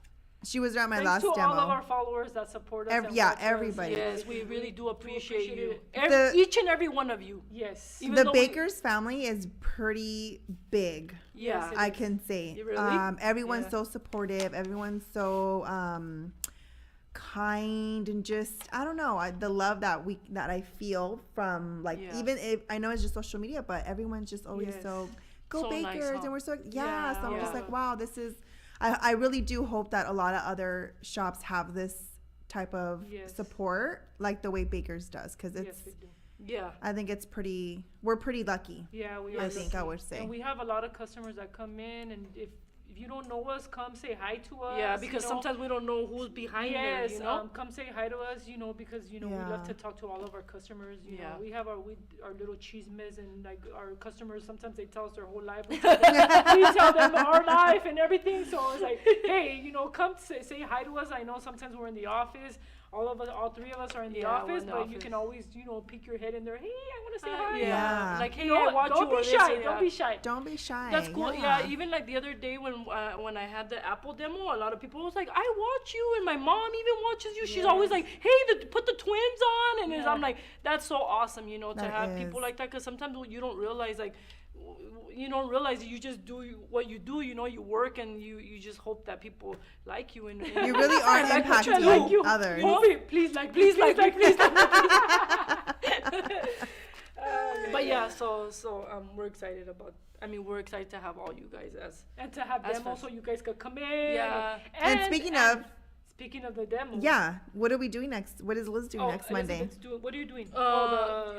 She was at my Thanks last to demo. all of our followers that support us. and Yeah, watch us. everybody. Yes, we really do appreciate you. The- Each and every one of you. Yes. Even The though we- Baker's family is pretty big. Yeah. Yes, I can say. You really? Everyone's Yeah. so supportive. Everyone's so kind, and just I don't know, the love that I feel from like Yeah. even if I know it's just social media, but everyone's just always Yes. so go So Bakers, nice, huh? and we're so so I'm Yeah. just like, wow, this is. I really do hope that a lot of other shops have this type of Yes. support like the way Baker's does, because it's. Yes, we do. Yeah. I think we're pretty lucky. Yeah, we I are think I lucky. would say. And we have a lot of customers that come in, and if you don't know us, come say hi to us. Yeah, you because know. sometimes we don't know who's behind there, Yes, you know? come say hi to us, because we Yeah. love to talk to all of our customers. You Yeah. know, we have our little chismes, and like our customers sometimes they tell us their whole life. We tell them our life and everything. So it's like, hey, come say hi to us. I know sometimes we're in the office. All three of us are in the Yeah, we're office, in the but you office. can always, peek your head in there. Hey, I want to say hi. Yeah. Like, hey, You know I what? watch Don't you or be this shy. or Don't that. be shy. Don't be shy. That's cool. Yeah. Even like the other day when I had the Apple demo, a lot of people was like, "I watch you," and my mom even watches you. She's always like, "Hey, put the twins on," and Yeah. I'm like, "That's so awesome," to That have people is. like that, because sometimes you don't realize you just do what you do. You work and you just hope that people like you and You really are like what you impacting do. others. Please like me. But yeah, so we're excited we're excited to have all you guys as And to have As demos fast- so you guys could come in. Yeah. And speaking of- speaking of the demo. Yeah. What are we doing next? What is Liz doing next Monday? What are you doing?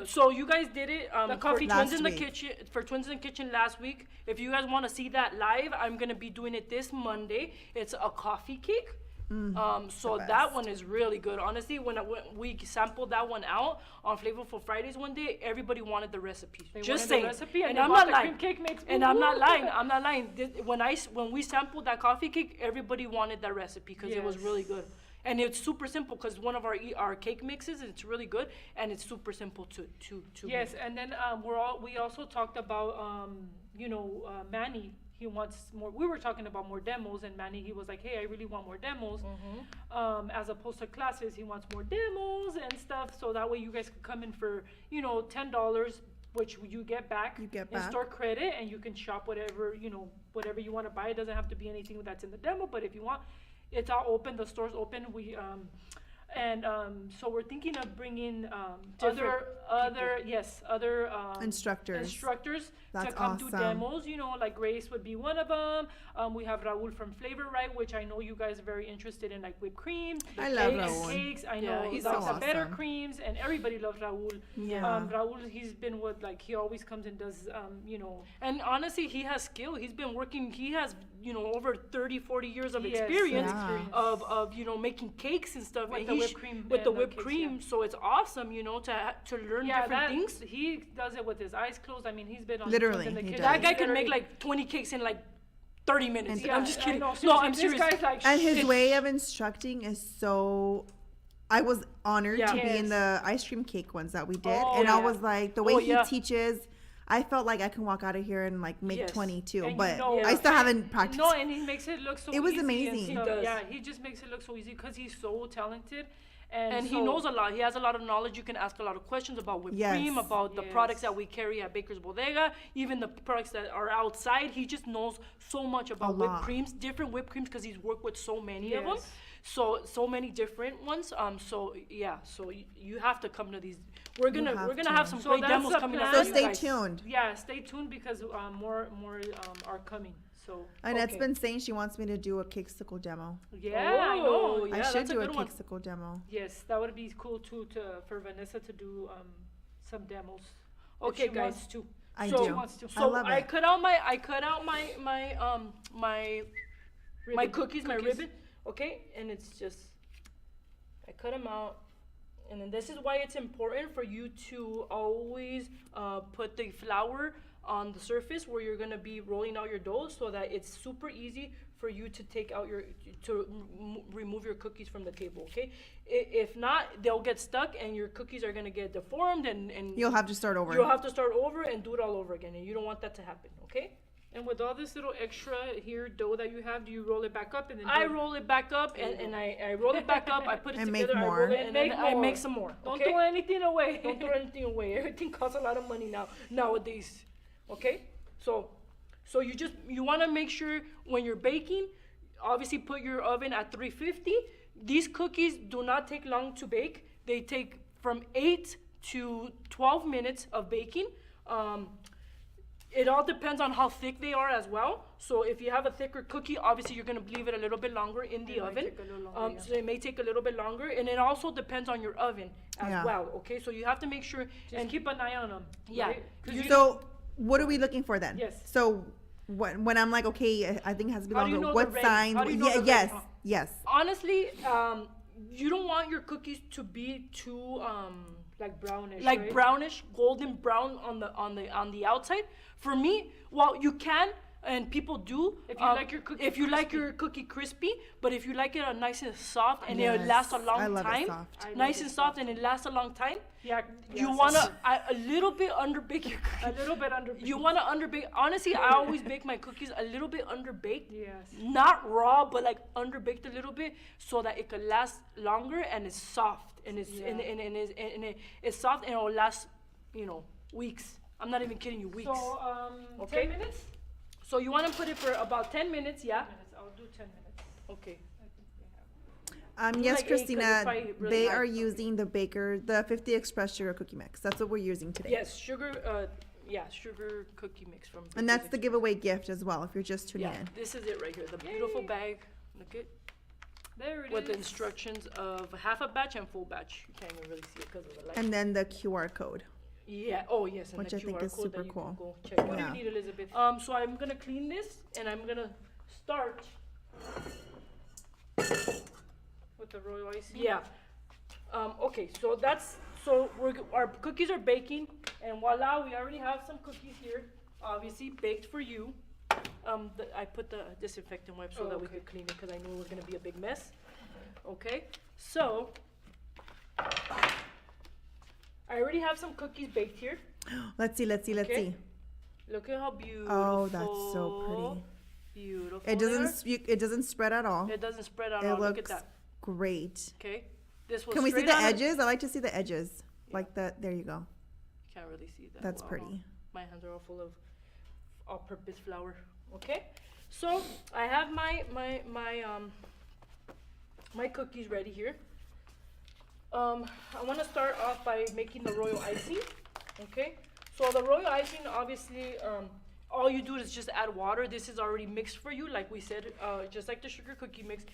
So you guys did it The for coffee Twins last in the week. Kitchen for Twins in the Kitchen last week. If you guys want to see that live, I'm gonna be doing it this Monday. It's a coffee cake. So the that best. one is really good. Honestly, when we sampled that one out on Flavorful Fridays one day, everybody wanted the recipe. They Just wanted the saying. recipe, and they I'm bought not the lying. cream cake mix. And I'm not lying. I'm not lying. When we sampled that coffee cake, everybody wanted that recipe because it was Yes. really good. And it's super simple because one of our cake mixes, it's really good, and it's super simple to Yes, make. and then we also talked about Manny. He wants more. We were talking about more demos, and Manny, he was like, "Hey, I really want more demos, as opposed to classes. He wants more demos and stuff, so that way you guys could come in for $10, which you get back. You get in back. store credit, and you can shop whatever whatever you want to buy. It doesn't have to be anything that's in the demo, but if you want, it's all open. The store's open. So we're thinking of bringing other Instructors. to That's come do awesome. demos. Like Grace would be one of them. We have Raul from Flavor Right, which I know you guys are very interested in, like whipped cream, I love cakes, Raul. cakes. I Yeah, know he's like so the better awesome. creams, and everybody loves Raul. Yeah. Raul, he's been with he always comes and does and honestly, he has skill. He's been working. He has over 30-40 years of Yes, experience yeah. of making cakes and stuff, With and the he whipped cream with the and the whipped cakes, cream. yeah. So it's awesome, to learn different things. He does it with his eyes closed. I mean, he's been on Literally, Twins in the he Kitchen. does. That guy can make Literally. 20 cakes in 30 minutes. And- I'm just kidding. I know, No, I'm seriously, serious. This guy's And his It's- way of instructing is so. I was honored Yeah. to be in Yes. the ice cream cake ones that we did, Oh, and I yeah. was like, the way Oh, he yeah. teaches, I felt like I can walk out of here and make Yes. 22, And but yeah. I still haven't practiced. No, and he makes it look so It was easy and amazing. He stuff. does. Yeah, he just makes it look so easy because he's so talented. And He so- knows a lot. He has a lot of knowledge. You can ask a lot of questions about whipped Yes. cream, about the products Yes. that we carry at Baker's Bodega, even the products that are outside. He just knows so much about whipped lot. creams, different whipped creams, because he's worked with so many of them. Yes. So many different ones. So you have to come to these. We're gonna have have to. some So great that's demos the coming plan. up. So for you stay guys. tuned. Yeah, stay tuned because more are coming. So Annette's Okay. been saying she wants me to do a cakesicle demo. yeah, I know. Oh, yeah, I should that's a do a good one. cakesicle demo. Yes, that would be cool too for Vanessa to do some demos. if Okay, she guys. wants to. I So- do. wants to. I So love I it. cut out my Ribbon. cookies, my ribbon, okay, and it's just I cut them out, and then this is why it's important for you to always put the flour on the surface where you're gonna be rolling out your dough, so that it's super easy for you to take out remove your cookies from the table. Okay, if not, they'll get stuck, and your cookies are gonna get deformed, and You'll have to start over. you'll have to start over and do it all over again, and you don't want that to happen. Okay. And with all this little extra here dough that you have, do you roll it back up and then I do it? roll it back up, and I roll it back up. I put it And make together. I more. roll it, and then Make I more. make some more. Don't Okay? throw anything away. Don't throw anything away. Everything costs a lot of money nowadays. Okay? So you want to make sure when you're baking, obviously put your oven at 350. These cookies do not take long to bake. They take from 8 to 12 minutes of baking. It all depends on how thick they are as well. So if you have a thicker cookie, obviously you're gonna leave it a little bit longer in the It might oven. take a little longer, yeah. So it may take a little bit longer, and it also depends on your oven as Yeah. well. Okay, so you have to make sure Just keep an eye on them. Yeah. Right? 'Cause you So, what are we looking for then? Yes. So, when I'm like, okay, I think it has to be How do you longer. know What they're ready? signs? How do you know Yeah, they're yes, ready? yes. honestly, you don't want your cookies to be too like brownish. like right? brownish, golden brown on the outside. For me, well, you can, and people do. If you like your cookie if you like crispy. your cookie crispy, but if you like it nice and soft, and Yes, it lasts a long I love it time, soft. I love nice it and soft, and it lasts a long time. Yeah. You yes, wanna a little bit underbake your cookies. a little bit under. You wanna underbake. Honestly, I always bake my cookies a little bit underbaked. Yes. Not raw, but underbaked a little bit, so that it could last longer, and it's soft, and it's Yeah. it's soft, and it'll last, weeks. I'm not even kidding you, weeks. So Okay. 10 minutes. So you want to put it for about 10 minutes, yeah? I'll do 10 minutes. Okay. I think we have. Yes, like 8 'cause it's Christina, probably really they high. are using the 50 Express Sugar Cookie Mix. That's what we're using today. Yes, sugar. Sugar cookie mix from. And that's the giveaway gift as well, if you're just tuning Yeah, in. this is it right here. The beautiful Yay. bag. Look it. There it With the is. instructions of half a batch and full batch. You can't even really see it because of the light. And then the QR code. Yeah. Oh yes. And Which the I think QR is code that super you cool. Can go check out. What do Yeah. you need, Elizabeth? So I'm gonna clean this, and I'm gonna start. With the royal icing. Yeah. Okay. Our cookies are baking, and voila, we already have some cookies here, obviously baked for you. I put the disinfectant wipe so Oh, that we okay. could clean it because I knew it was gonna be a big mess. Okay. So I already have some cookies baked here. Let's see. Okay. Look at how beautiful. Oh, that's so pretty. Beautiful. It doesn't spread at all. It doesn't spread out. It Look at looks that. great. Okay. This was. Can we see straight the out of- edges? I like to see the edges. Like that. There you go. can't really see that. That's well. pretty. My hands are all full of all-purpose flour. Okay, so I have my cookies ready here. I want to start off by making the royal icing. Okay, so the royal icing, obviously, all you do is just add water. This is already mixed for you, like we said, just like the sugar cookie mix.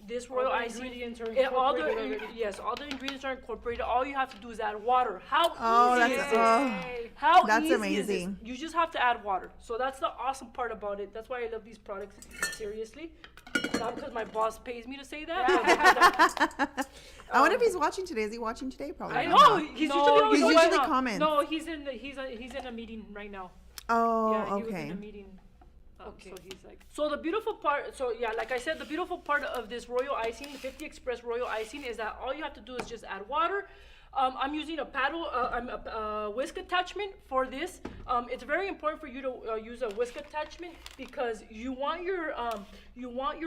This royal the icing, ingredients are all incorporated already. yes, all the ingredients are incorporated. All you have to do is add water. How Oh, easy that's is this? How that's easy amazing. Is this? You just have to add water. So that's the awesome part about it. That's why I love these products. Seriously, not because my boss pays me to say that. But I wonder if he's watching today. Is he watching today? Probably. I not. know he's No, usually He on usually the comments. No, he's in a meeting right now. Oh, Yeah, he was in okay. a meeting. Okay. So he's like, So the beautiful part, so yeah, like I said, the beautiful part of this royal icing, the 50 Express royal icing, is that all you have to do is just add water. I'm using a paddle, whisk attachment for this. It's very important for you to use a whisk attachment because you want your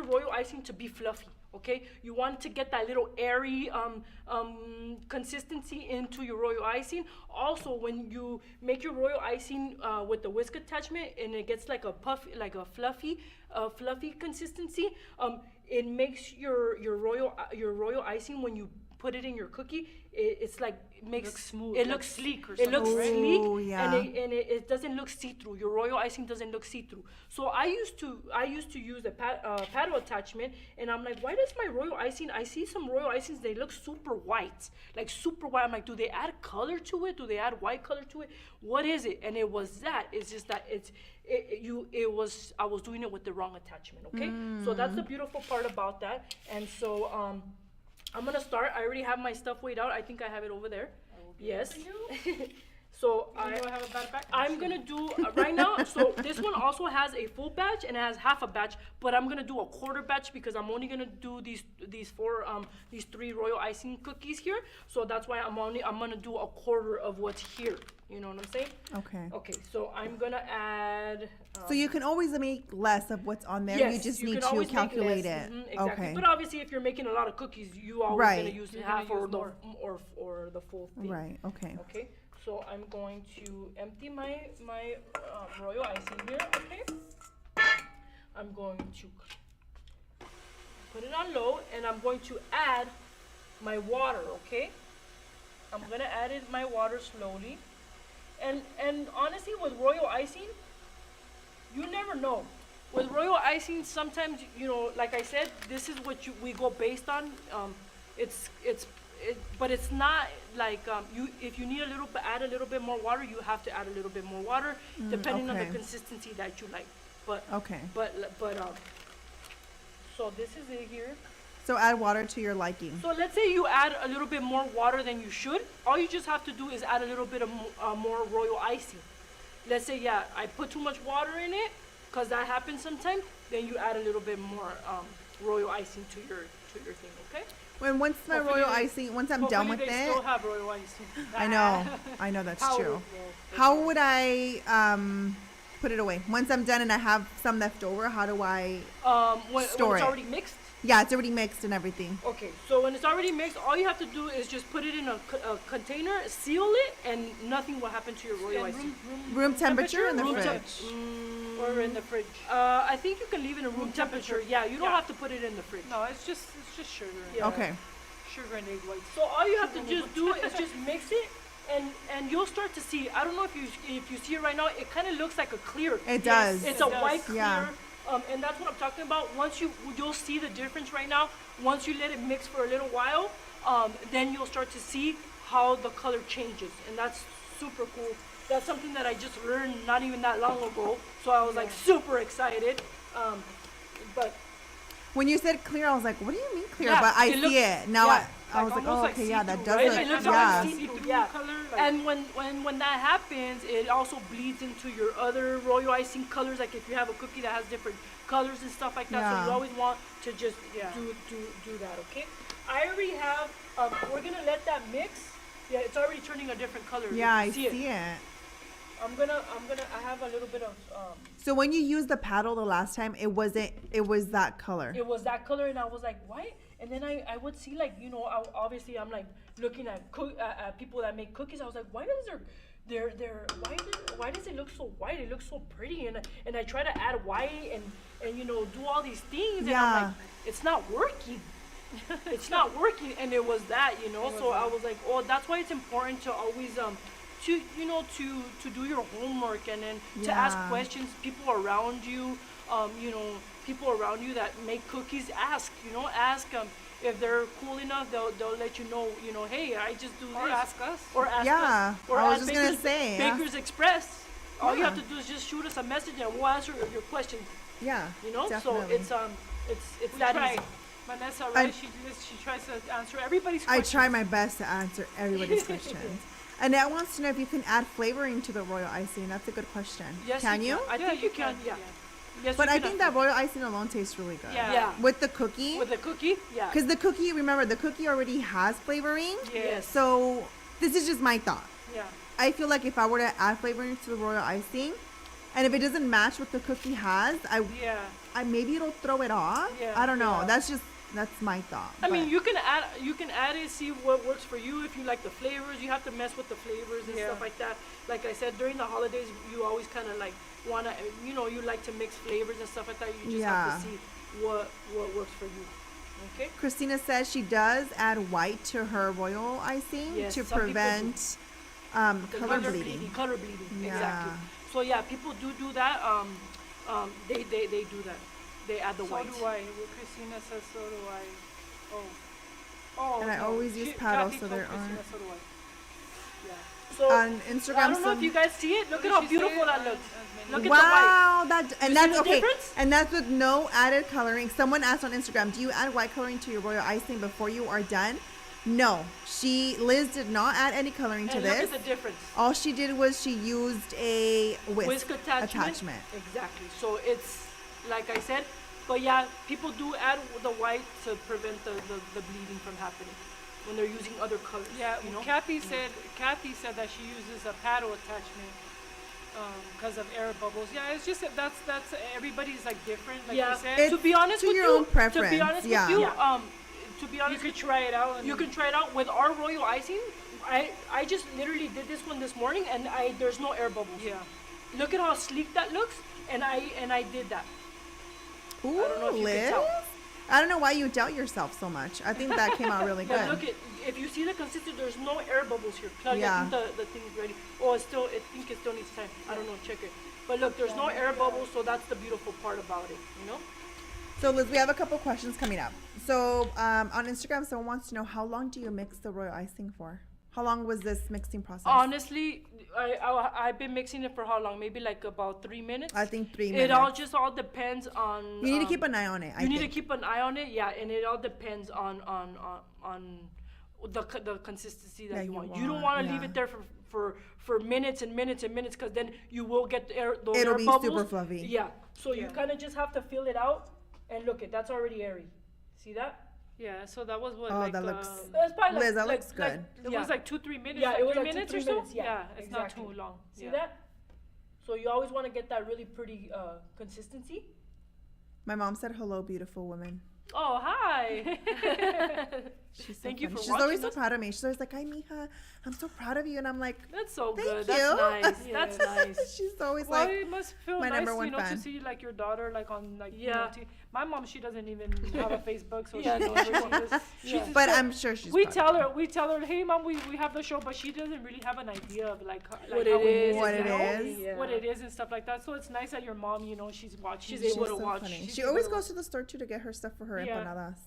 royal icing to be fluffy. Okay, you want to get that little airy consistency into your royal icing. Also, when you make your royal icing with the whisk attachment and it gets like a puffy, like a fluffy consistency, it makes your royal icing when you put it in your cookie, it's like makes looks smooth, It like looks sleek or It looks something, right? sleek, Ooh, yeah. and it doesn't look see-through. Your royal icing doesn't look see-through. So I used to use a paddle attachment, and I'm like, why does my royal icing? I see some royal icings, they look super white, like super white. I'm like, do they add color to it? Do they add white color to it? What is it? And it was that. It's just that I was doing it with the wrong attachment. Okay, so that's the beautiful part about that. And so I'm gonna start. I already have my stuff weighed out. I think I have it over there. Yes. So I have a bad back. I'm gonna do right now. So this one also has a full batch and it has half a batch, but I'm gonna do a quarter batch because I'm only gonna do these three royal icing cookies here. So that's why I'm gonna do a quarter of what's here. You know what I'm saying? Okay. Okay. So I'm gonna add. So you can always make less of what's on there. You just need can to always make calculate less. it. Exactly. Okay. But obviously, if you're making a lot of cookies, you always Right. gonna use You're half gonna or use the more. or the full thing. Right. Okay. Okay, so I'm going to empty my royal icing here. Okay, I'm going to put it on low, and I'm going to add my water. Okay, I'm gonna add in my water slowly, and honestly, with royal icing, you never know. With royal icing, sometimes like I said, this is what we go based on. But it's not like if you need add a little bit more water, you have to add a little bit more water, depending on the okay. consistency that you like. But Okay. so this is it here. So add water to your liking. So let's say you add a little bit more water than you should. All you just have to do is add a little bit of more royal icing. Let's say, yeah, I put too much water in it, because that happens sometimes. Then you add a little bit more royal icing to your thing, okay? Once my Hopefully royal they- icing, once I'm done with Hopefully they it, still have royal icing. I know that's How- true. well, How would I put it away? Once I'm done and I have some left over, how do I? when Store it's it. already mixed. Yeah, it's already mixed and everything. Okay, so when it's already mixed, all you have to do is just put it in a container, seal it, and nothing will happen to your royal icing. Room temperature in the Room fridge. temp- Or in the fridge. I think you can leave it in room Room temperature. temperature. Yeah, you don't Yeah. have to put it in the fridge. No, it's just sugar. Yeah. Okay. Sugar and egg whites. So all you have to just do is just mix it, and you'll start to see. I don't know if you see it right now. It kind of looks like a clear. It does. It's It a does. white clear. Yeah. And that's what I'm talking about. Once you'll see the difference right now. Once you let it mix for a little while, then you'll start to see how the color changes, and that's super cool. That's something that I just learned not even that long ago. So I was like super excited. But When you said clear, I was like, what do you mean clear? Yeah, But I it see looks- it. Now yeah, I was like, almost oh, like okay, yeah, that see-through, does right? look, It looks yeah. like See-through yeah. color, like- And when that happens, it also bleeds into your other royal icing colors. Like if you have a cookie that has different colors and stuff like that, so Yeah. you always want to just Yeah. do that. Okay. I already have. We're gonna let that mix. Yeah, it's already turning a different color. You Yeah, can I see it. I'm gonna. I have a little bit of. So when you used the paddle the last time, it was that color. It was that color, and I was like, why? And then I would see like, you know, obviously I'm like looking at people that make cookies. I was like, why does why does it look so white? It looks so pretty. And I try to add white and you know, do all these things. And I'm Yeah. like, it's not working. It's not working. And it was that, you know. So I was like, oh, that's why it's important to always to you know to do your homework and then to ask Yeah. questions. People around you, you know, people around you that make cookies, ask, you know, ask if they're cool enough, they'll let you know, hey, I just do Or this. ask us. Or ask Yeah, us. Or I was ask just gonna Baker's, say, ask- Baker's Express. All you Yeah. have to do is just shoot us a message and we'll answer your questions. Yeah. You know, Definitely. so it's We that try. easy. Vanessa, I- right? She tries to answer everybody's I questions. try my best to answer everybody's questions. Annette wants to know if you can add flavoring to the royal icing. That's a good question. Yes, Can you? I think you can. Yeah. Yes, But you I can think that royal icing alone tastes really good. Yeah. Yeah. With the cookie. With the cookie, yeah. Because the cookie, remember, the cookie already has flavoring. Yes. So this is just my thought. Yeah. I feel like if I were to add flavoring to the royal icing, and if it doesn't match what the cookie has, Yeah. I maybe it'll throw it off. Yeah, I don't know. yeah. That's my thought. I mean, But- you can add it, see what works for you. If you like the flavors, you have to mess with the flavors and Yeah. stuff like that. Like I said, during the holidays, you always kind of like wanna, you know, you like to mix flavors and stuff like that. You just have to Yeah. see what works for you. Okay. Christina says she does add white to her royal icing Yes, to some people do. prevent The color bleeding. Color bleeding. Yeah. Exactly. So yeah, people do that. They do that. They add the So white. do I. Well, Christina says so do I. Oh. Oh. And I no. always use paddle, Kathy so told there Christina, aren't- So do I. Yeah. So On Instagram, I don't know if some- you guys see it. Look What at how did she say? beautiful that As looks. many- Look at the white. Wow, that and You that's see the okay. difference? And that's with no added coloring. Someone asked on Instagram, "Do you add white coloring to your royal icing before you are done?" No, Liz did not add any coloring to And this. look at the difference. All she did was she used a whisk, Attachment. Exactly. So it's like I said, but yeah, people do add the white to prevent the bleeding from happening when they're using other colors. Yeah, you know. Kathy said that she uses a paddle attachment because of air bubbles. Yeah, it's just that's everybody's like different. Like Yeah. you said, It's To be honest to with your you, own preference, To be honest yeah. with you, Yeah. to be you honest, could try it out. And you can try it out with our royal icing. I just literally did this one this morning, and there's no air bubbles. Yeah. Look at how sleek that looks, and I did that. Ooh, don't know if you can Liz. tell. I don't know why you doubt yourself so much. I think that came out really But good. look at, if you see the consistency, there's no air bubbles here. Claudia, Yeah. I think the thing is ready. Oh, I think it still needs time. I don't know, check it. But look, there's no air bubbles, so that's the beautiful part about it, you know? So Liz, we have a couple questions coming up. So on Instagram, someone wants to know, how long do you mix the royal icing for? How long was this mixing process? Honestly, I've been mixing it for how long? Maybe like about 3 minutes? I think 3 It minutes. all depends on. You need to keep an eye on it. You need to keep an eye on it, yeah, and it all depends on the consistency that That you you want. You don't want, want to leave yeah. it there for minutes and minutes and minutes, because then you will get those It'll air be bubbles. super fluffy. Yeah, so you Yeah. kind of just have to feel it out, and look, that's already airy. See that? Yeah. So that was what. Oh, like, that looks- That's probably Liz, that looks like, good. It yeah. was like 2-3 minutes. Yeah, like it was 3 like 2-3 minutes or so. minutes, yeah, It's exactly. not too long. See yeah. that? So you always want to get that really pretty consistency. My mom said, "Hello, beautiful woman." Oh, hi. She's so Thank you funny. for She's watching always so us. proud of me. She's always like, "Hi, Mija, I'm so proud of you," and I'm like, That's so Thank good. you. That's nice. Yeah. That's nice. She's always Well, like, it must feel my nice, number one you know, fan. to see like your daughter like on like Yeah. my mom, she doesn't even have a Facebook, so Yeah, she no, knows she where she won't. is. Yeah. She's but just- I'm sure she's. we proud of tell her, hey mom, we have the show, but she doesn't really have an idea of like What how it is, What you it know? is. Yeah. What it is and stuff like that. So it's nice that your mom, you know, she's watching. She's She's able to so watch. funny. She's She able always to goes to the store too to get her stuff for her Yeah. empanadas.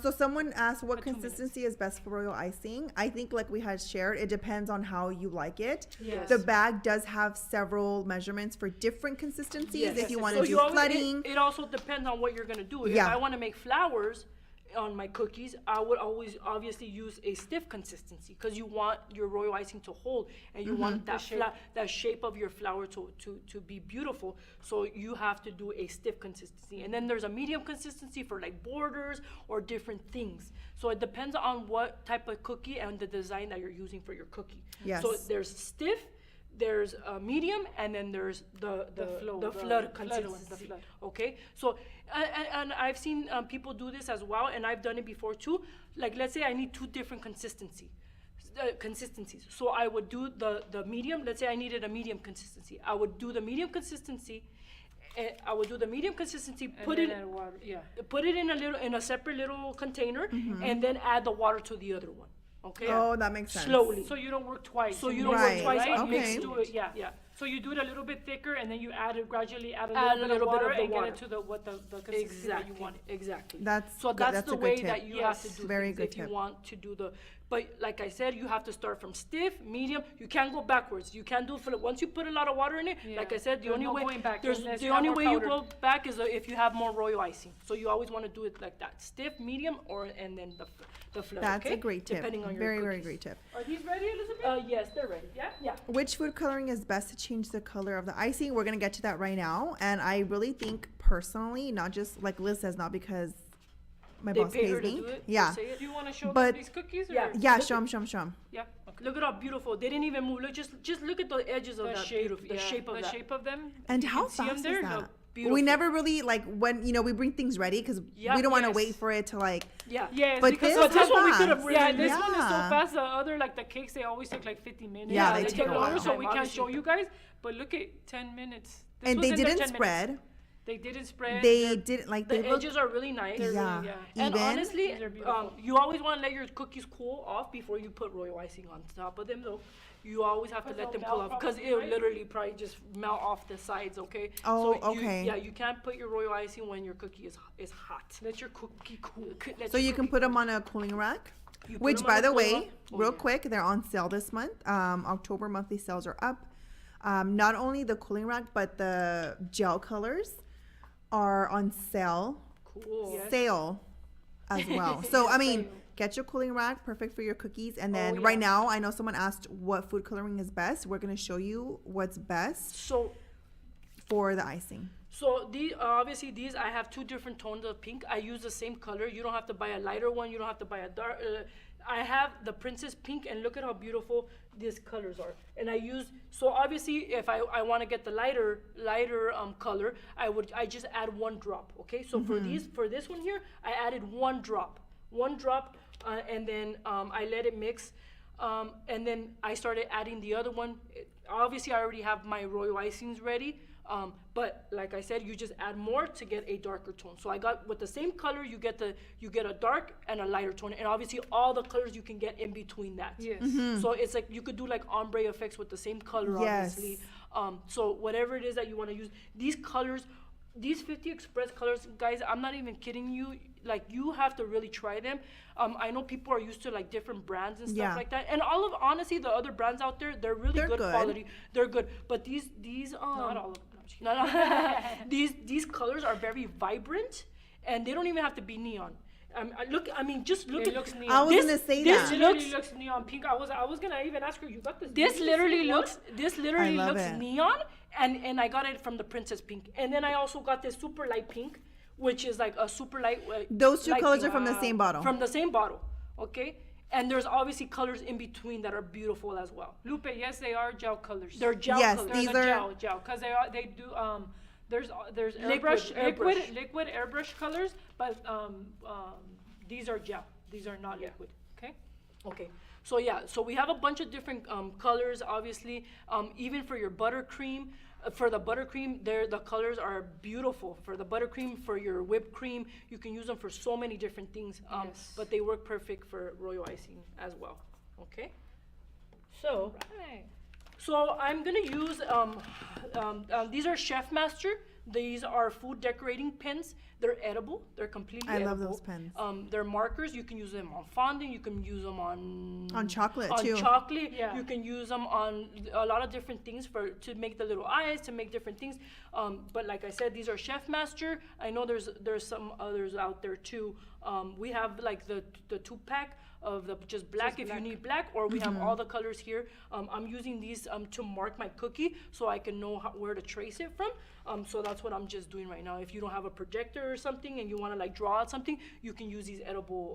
So someone asked what For 2 minutes. consistency is best for royal icing. I think, like we had shared, it depends on how you like it. Yes. The bag does have several measurements for different consistencies. Yes. If you So want to do always- flooding, it also depends on what you're gonna do. If Yeah. I want to make flowers on my cookies, I would always obviously use a stiff consistency, because you want your royal icing to hold, and you want that that shape of your flower to be beautiful. So you have to do a stiff consistency, and then there's a medium consistency for like borders or different things. So it depends on what type of cookie and the design that you're using for your cookie. Yes. So there's stiff, there's a medium, and then there's the flood consistency. flood. Okay, so and I've seen people do this as well, and I've done it before too. Like, let's say I need two different consistencies. So I would do the medium. Let's say I needed a medium consistency. I would do the medium consistency. Put it add water. Yeah. put it in a separate little container, and then add the water to the other one. Okay. Oh, that makes sense. Slowly. So you don't work twice. So You you don't mix work Right. twice. Right. You mix Okay. do it. Yeah. Yeah. So you do it a little bit thicker, and then you gradually add a Add little bit of water and water. get it to the consistency that you want. Exactly. That's So good. that's That's the a good way tip. that you have to Yes. do Very things good if you tip. want to do the. But like I said, you have to start from stiff, medium. You can't go backwards. You can't do once you put a lot of water in it. Like I Yeah. said, the There's only no way going back there's unless the you have only more way you powder. go back is if you have more royal icing. So you always want to do it like that: stiff, medium, and then the flood. That's okay? a great tip. Depending on your Very, very cookies. great tip. Are these ready, Elizabeth? Yes, they're ready. Yeah. Yeah. Which food coloring is best to change the color of the icing? We're gonna get to that right now. And I really think personally, not just like Liz says, not because my They boss pay pays her to me. do it. Yeah. Say it. Do you want to show But- them these cookies? Or? Yeah. Yeah, Look show them. Yeah. Okay. Look at how beautiful. They didn't even move. Look, just look at the edges of The that. shape. Beautiful. The yeah. shape of the that. shape of them. And You how can see 'em fast is there. that? Look. Beautiful. We never really like when we bring things ready because Yeah, we don't want to yes. wait for it to like. Yeah. Yes, But because this this is one we could have fast. really yeah, this one is so Yeah. fast. The other, like the cakes, they always take like 50 minutes. Yeah, they take a longer, while. so we can't Obviously. show you guys. But look at 10 minutes. This And was they in there didn't 10 spread. Minutes. They didn't spread. They They're- didn't like The they look. edges are really nice. Yeah. yeah. And Even. honestly, These are beautiful. you always want to let your cookies cool off before you put royal icing on top of them, though. You always have to Because let them they'll cool melt off because probably, it'll right? literally probably just melt off the sides. Okay. Oh, so okay. Yeah, you can't put your royal icing when your cookie is hot. Let your cookie cool. So you can put them on a cooling rack. You put Which, 'em by on the a way, cooler. Oh, real yeah. quick, they're on sale this month. October monthly sales are up. Not only the cooling rack, but the gel colors are on sale. Cool. Yes. Sale as well. So, I mean, Sale. get your cooling rack, perfect for your cookies. And then Oh, right yeah. now, I know someone asked what food coloring is best. We're going to show you what's best So for the icing. So these obviously these I have two different tones of pink. I use the same color. You don't have to buy a lighter one. You don't have to buy a dark. I have the princess pink, and look at how beautiful these colors are. And I use so obviously if I want to get the lighter color, I just add one drop. Okay, so for this one here, I added one drop, and then I let it mix. And then I started adding the other one. Obviously, I already have my royal icings ready. But like I said, you just add more to get a darker tone. So I got with the same color, you get a dark and a lighter tone, and obviously all the colors you can get in between that. Yes. So it's like you could do like ombre effects with the same color, Yes. obviously. So whatever it is that you want to use, these colors, these 50 Express colors, guys, I'm not even kidding you. Like you have to really try them. I know people are used to like different brands and stuff Yeah. like that. And honestly, the other brands out there, they're really They're good good. quality. They're good. But these Not all of them. I'm just kidding. no, these colors are very vibrant, and they don't even have to be neon. Just look It at looks neon. I was this, gonna say this that. Literally looks looks neon pink. I was gonna even ask her. You got this? this Did you literally see one? looks love it. neon, and I got it from the Princess Pink, and then I also got this super light pink, which is like a super light. Those two light colors pink. are from the same bottle. From the same bottle, okay. And there's obviously colors in between that are beautiful as well. Lupe, yes, they are gel colors. They're gel Yes, colors. these They're are- gel, because they do there's Liquid liquid airbrush colors, but these are gel. These are not Yeah. liquid. Okay. Okay, so yeah, so we have a bunch of different colors, obviously. Even for your buttercream, for the buttercream, the colors are beautiful. For the buttercream, for your whipped cream, you can use them for so many different things. Yes. But they work perfect for royal icing as well. Okay, so Right. so I'm gonna use these are Chef Master. These are food decorating pens. They're edible. They're completely I love edible. those pens. They're markers. You can use them on fondant. You can use them on chocolate, on too. chocolate. Yeah. You can use them on a lot of different things to make the little eyes, to make different things. But like I said, these are Chef Master. I know there's some others out there too. We have like the 2-pack of the just black if you need black, or we have all the colors here. I'm using these to mark my cookie so I can know where to trace it from. So that's what I'm just doing right now. If you don't have a projector or something and you want to like draw out something, you can use these edible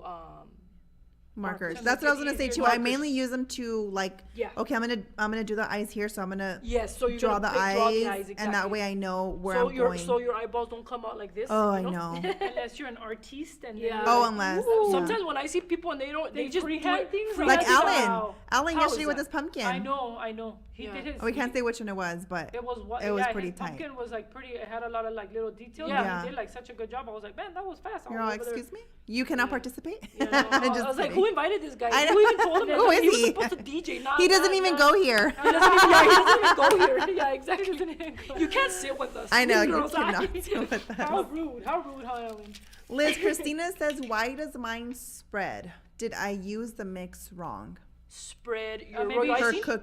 Markers. So That's what I was it's gonna say easier- too. I markers. mainly use them to like. Yeah. Okay, I'm gonna do the eyes here, so I'm gonna Yes, so you're draw gonna the draw eyes, and that way I know where so I'm your going. so your eyeballs don't come out like this. Oh, you I know. Unless you're an artiste and Yeah. Oh, unless- Ooh. yeah. Sometimes when I see people and they They just do freehand it things freehand Like That's Alan. wow. Alan How yesterday is with that? his pumpkin. I know. He Yeah. did his. We can't say which one it was, but It was what? it was yeah, pretty his tight. pumpkin was like pretty. It had a lot of like little details. Yeah. And he did like such a good job. I was like, man, that was fast. You're all, excuse me? You cannot participate? You know, I Just was like, kidding. who invited this guy? I Who know. even told him that? Who is He was he? supposed to DJ. Not, He doesn't not- even not- go here. He doesn't even go here. Yeah, exactly. Doesn't even go. You can't sit with us. I know, you girls. cannot sit with How us. rude. How rude, Ellen. Liz Christina says, why does mine spread? Did I use the mix wrong? Spread your maybe royal Her icing.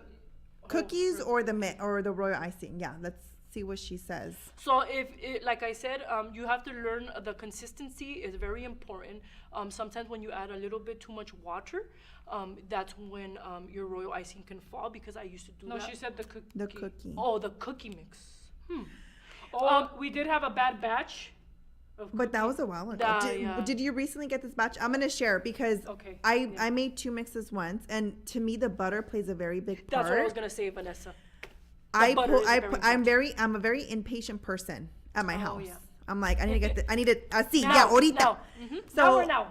cookies or the royal icing? Yeah, let's see what she says. So if it, like I said, you have to learn the consistency is very important. Sometimes when you add a little bit too much water, that's when your royal icing can fall, because I used to do No, that. she said the cookie. The cookie. Oh, the cookie mix. Oh, we did have a bad batch. Of But that was a while ago. Yeah. Did you recently get this batch? I'm gonna share because Okay, I made 2 mixes once, and to me the butter plays a very big part. That's what I was gonna say, Vanessa. I butter pull, is I very pu- I'm a very impatient person at my Oh, house. yeah. I'm like, I need to get the, I need to see, Now, yeah, ahorita. now. So now.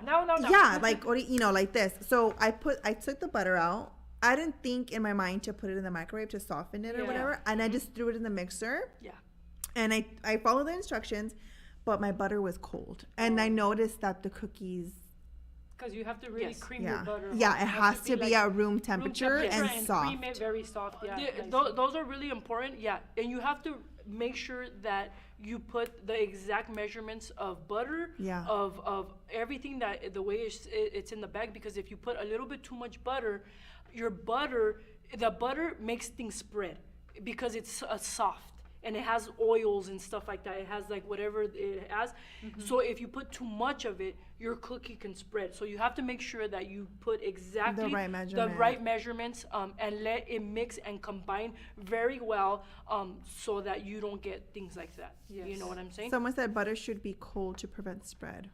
yeah, like like this. So I took the butter out. I didn't think in my mind to put it in the microwave to soften it or Yeah. whatever, and I just threw it in the mixer. Yeah. And I followed the instructions, but my butter was cold, and I noticed that the cookies, Because you have to really Yes. cream yeah, your butter. yeah, it has to be like at room temperature, and soft. cream it very soft. Yeah. nice. Those are really important. Yeah, and you have to make sure that you put the exact measurements of butter, Yeah. of everything, that the way it's in the bag. Because if you put a little bit too much butter, the butter makes things spread, because it's soft. And it has oils and stuff like that. It has like whatever it has. So if you put too much of it, your cookie can spread. So you have to make sure that you put exactly right measurement. measurements, and let it mix and combine very well, so that you don't get things like that. You Yes. know what I'm saying? Someone said butter should be cold to prevent spread.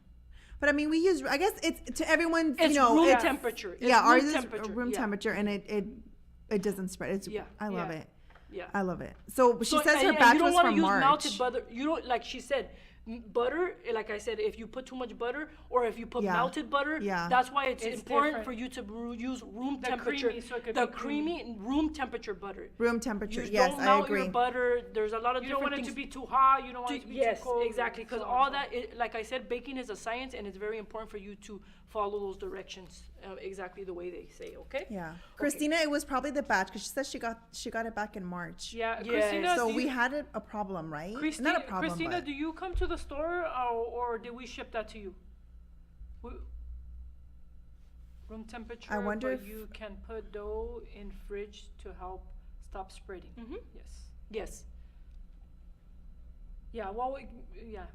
But I mean, we use, I guess it's to everyone's, It's you know, room it's, temperature. It's yeah, ours room is temperature. room Yeah. temperature, and it doesn't spread. It's, Yeah. I love Yeah. it. Yeah. I love it. So she So- says her and batch you don't was wanna from use March. melted butter. You don't, like she said, butter. Like I said, if you put too much butter, or if you put Yeah. melted butter, Yeah. that's why it's important different. for you to use room The temperature. creamy, so it could the be creamy. creamy room temperature butter. Room temperature. You Yes, don't I melt agree. your butter. There's a lot of You don't different want it to things. be too hot. You don't want it to be Yes, too cold. exactly. Because so all and so. that, like I said, baking is a science, and it's very important for you to follow those directions exactly the way they say. Okay. Yeah, Christina, it was probably the batch because she says she got it back in March. Yeah, Yes. Christina. So do we you- had a problem, right? Christina, Not a problem, Christina, but do you come to the store, or did we ship that to you? Room temperature. I wonder but if- you can put dough in fridge to help stop spreading. Mhm. Yes. Yes. Yeah. Well, yeah.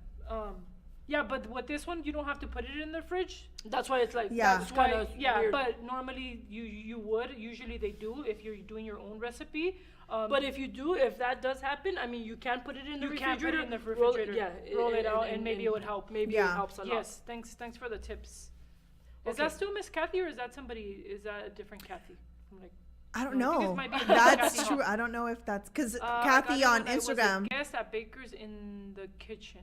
Yeah, but with this one, you don't have to put it in the fridge. That's why it's like Yeah. that's kind of Yeah, weird. but normally you would. Usually they do if you're doing your own recipe. But if you do, if that does happen, I mean, you can put it in the you can refrigerator. put it in the roll refrigerator, roll it out, and maybe it would help. Maybe Yeah. it helps a lot. Yes, thanks for the tips. Is Okay. that still Miss Kathy, or is that a different Kathy? I'm like, I don't I think it know. might be That's Kathy true. Hall. I don't know if that's because I got Kathy it on when I was a Instagram. guest at Baker's in the kitchen.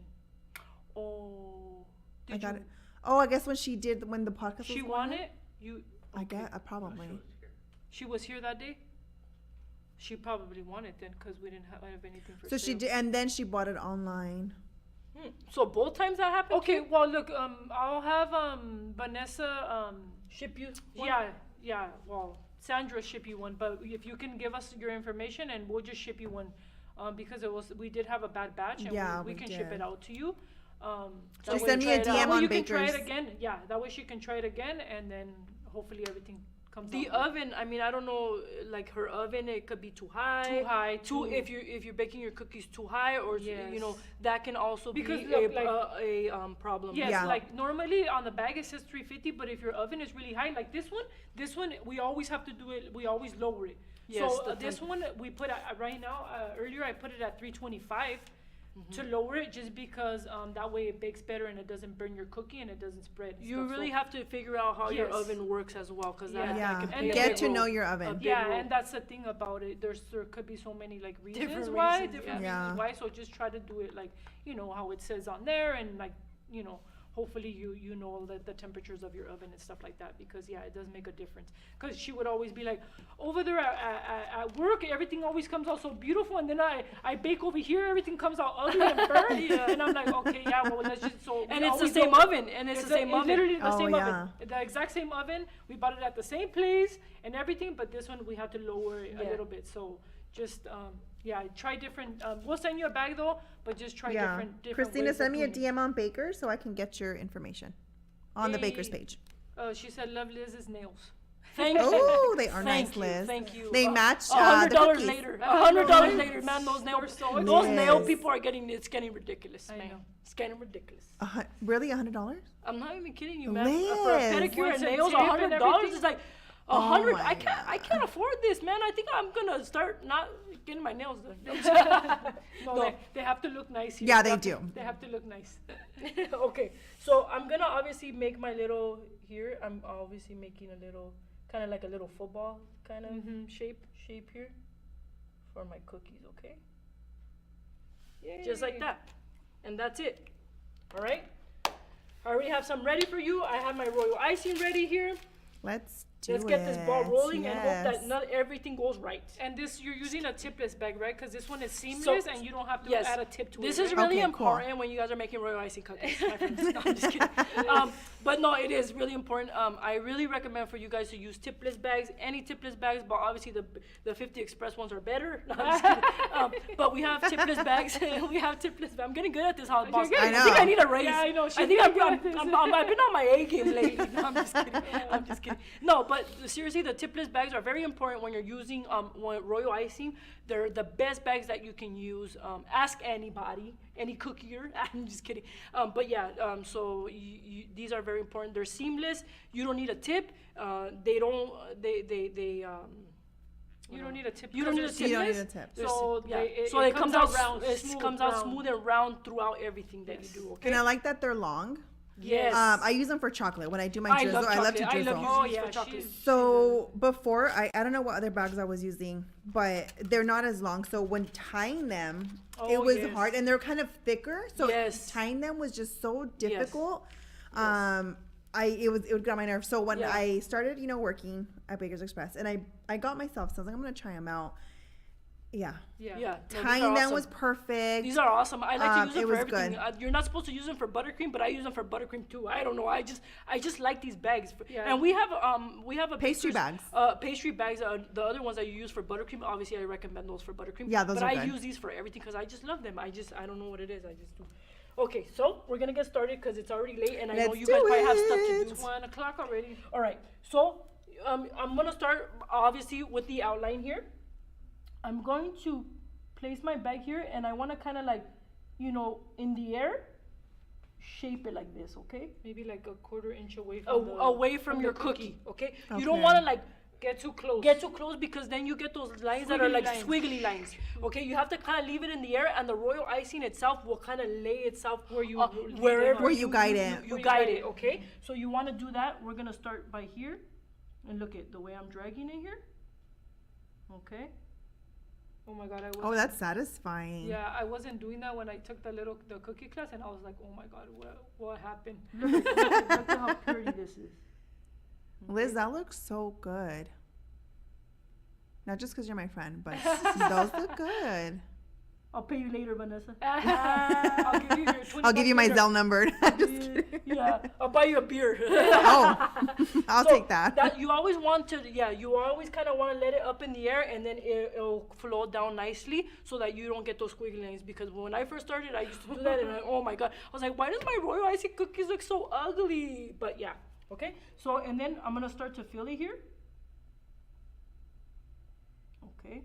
Oh, I did got you? it. Oh, I guess when the podcast She was won going on? it. You. I okay. get probably. She was here that day. She probably won it then, because we didn't have anything for So she sale. did, and then she bought it online. So both times that happened. Okay, to you? well look, I'll have Vanessa Ship you. one? yeah, well, Sandra ship you one, but if you can give us your information and we'll just ship you one, because we did have a bad batch, and Yeah, we we can ship did. it out to you. So that way send me try a it out. DM That way on you can try it Baker's. again. Yeah, that way she can try it again, and then hopefully everything comes The out. oven, I mean, I don't know, like her oven, it could be too high. Too high, Too, too- if you're baking your cookies too high, or you know, Yes. that can also Because be look, a problem. Yes, Yeah. like normally on the bag it says 350, but if your oven is really high, like this one we always have to do it. We always lower it. Yes, So the this temp- one we put at, right now. Earlier I put it at 325, to lower it, just because that way it bakes better and it doesn't burn your cookie and it doesn't spread. And You stuff. really So, have to figure out how your Yes. oven works as well, because Yeah. that Yeah. can And play a Get big to know role. your A oven. big yeah, role. and that's the thing about it. There could be so many like reasons Different why, reasons, different yeah. reasons why. So just try to do it like how it says on there, and like hopefully you know the temperatures of your oven and stuff like that, because it does make a difference. Because she would always be like, over there at work, everything always comes out so beautiful, and then I bake over here, everything comes out ugly and burnt. And I'm like, okay, well, let's just And we it's the always same go- oven, and it's the same oven. literally the Oh, same yeah. oven, the exact same oven. We bought it at the same place and everything, but this one we have to lower it a Yeah. little bit. So just try different. We'll send you a bag though, but just try Yeah. different. Christina, ways of send me a doing it. DM on Baker so I can get your information on the Baker's Yay. page. She said, "Love Liz's nails." Thank you. Oh, they are Thank nice, you, Liz. thank you. They match $100 the cookies. later. I know, $100 right? later, man. Those nail, They're so those nail Liz. people are it's getting ridiculous, I man. know. It's getting ridiculous. Really, $100? I'm not even kidding you, man. For a Liz. pedicure Once and a nails, tip and $100 everything? is like Oh 100. my I can't afford this, man. I think I'm gonna start not getting my nails done. No, No. They have to look nice here. Yeah, they have to- do. They have to look nice. Okay, so I'm gonna obviously make my little here. I'm obviously making a little, kind of like a little football kind of shape here for my cookies. Okay, just like that, and that's it. All right. I already have some ready for you. I have my royal icing ready here. Let's do Let's it. get this ball rolling and hope that Yes. not everything goes right. And this, you're using a tipless bag, right? Because this one is seamless and you don't have to yes. add a tip to This it. is right? really Okay, cool. important when you guys are making royal icing cookies, my friends. No, I'm just kidding. But no, it is really important. I really recommend for you guys to use tipless bags, any tipless bags, but obviously the 50 Express ones are better. No, I'm just kidding. But we have tipless bags. We have tipless. I'm getting good at this, how boss. getting I think I know. need a raise. Yeah, I know. I She's think I've getting good at this. been on my A game lately. No, I'm just kidding. I'm just kidding. No, but seriously, the tipless bags are very important when you're using royal icing. They're the best bags that you can use. Ask anybody, any cookier. I'm just kidding. But yeah, so these are very important. They're seamless. You don't need a tip. They don't. You don't need a tip. You don't need a because tip. You don't it's need a tip. So, Yeah. they, So it comes out round, It smooth, comes out round. smooth and round throughout everything that Yes. you do. Okay. And I like that they're long. Yes. I use them for chocolate. When I do my I drizzle, love I love to chocolate. I drizzle. love Oh using these yeah, for chocolate. she's So before, I don't know what other bags I was using, but they're not as long. So when tying them, it Oh, was yes. hard, and they're kind of thicker. So Yes. tying them was just so difficult. Yes. It would get on my nerves. So when Yeah. I started, working at Baker's Express, and I got myself, so I was like, I'm gonna try them out. Yeah, yeah. Yeah. no, these tying are them awesome. was perfect. These are awesome. I like to use them it for was everything. good. You're not supposed to use them for buttercream, but I use them for buttercream too. I don't know. I just like these bags. Yeah. And we have a Pastry Baker's, bags. Pastry bags. The other ones that you use for buttercream, obviously I recommend those for buttercream. Yeah, those but are I good. use these for everything because I just love them. I don't know what it is. I just do. Okay, so we're gonna get started because it's already late, and I know Let's you guys do probably have stuff to it. do. It's 1 o'clock already. All right, so I'm gonna start obviously with the outline here. I'm going to place my bag here, and I want to kind of like, in the air, shape it like this, okay? Maybe like a 1/4 inch away from Away from the your cookie, okay? You don't Okay. want to like Get too close. get too close because then you get those lines that are Squiggly like lines. squiggly lines, okay? You have to kind of leave it in the air, and the royal icing itself will kind of lay itself Where you leave it wherever on. Where you guide it. You Where you guide guide it, it. okay? So you want to do that. We're gonna start by here, and look at the way I'm dragging it here. Okay. Oh my god, I was. Oh, that's satisfying. Yeah, I wasn't doing that when I took the cookie class, and I was like, oh my god, what happened? Look at how pretty this is. Liz, that looks so good. Not just because you're my friend, but those look good. I'll pay you later, Vanessa. I'll give you your 20 I'll give you my bucks later. Zelle number. I'm just kidding. Yeah, I'll buy you a beer. Oh, I'll So take that. you always want to, you always kind of want to let it up in the air, and then it'll flow down nicely so that you don't get those squiggly lines. Because when I first started, I used to do that, and oh my god, I was like, why does my royal icing cookies look so ugly? But yeah, okay. So and then I'm gonna start to fill it here. Okay.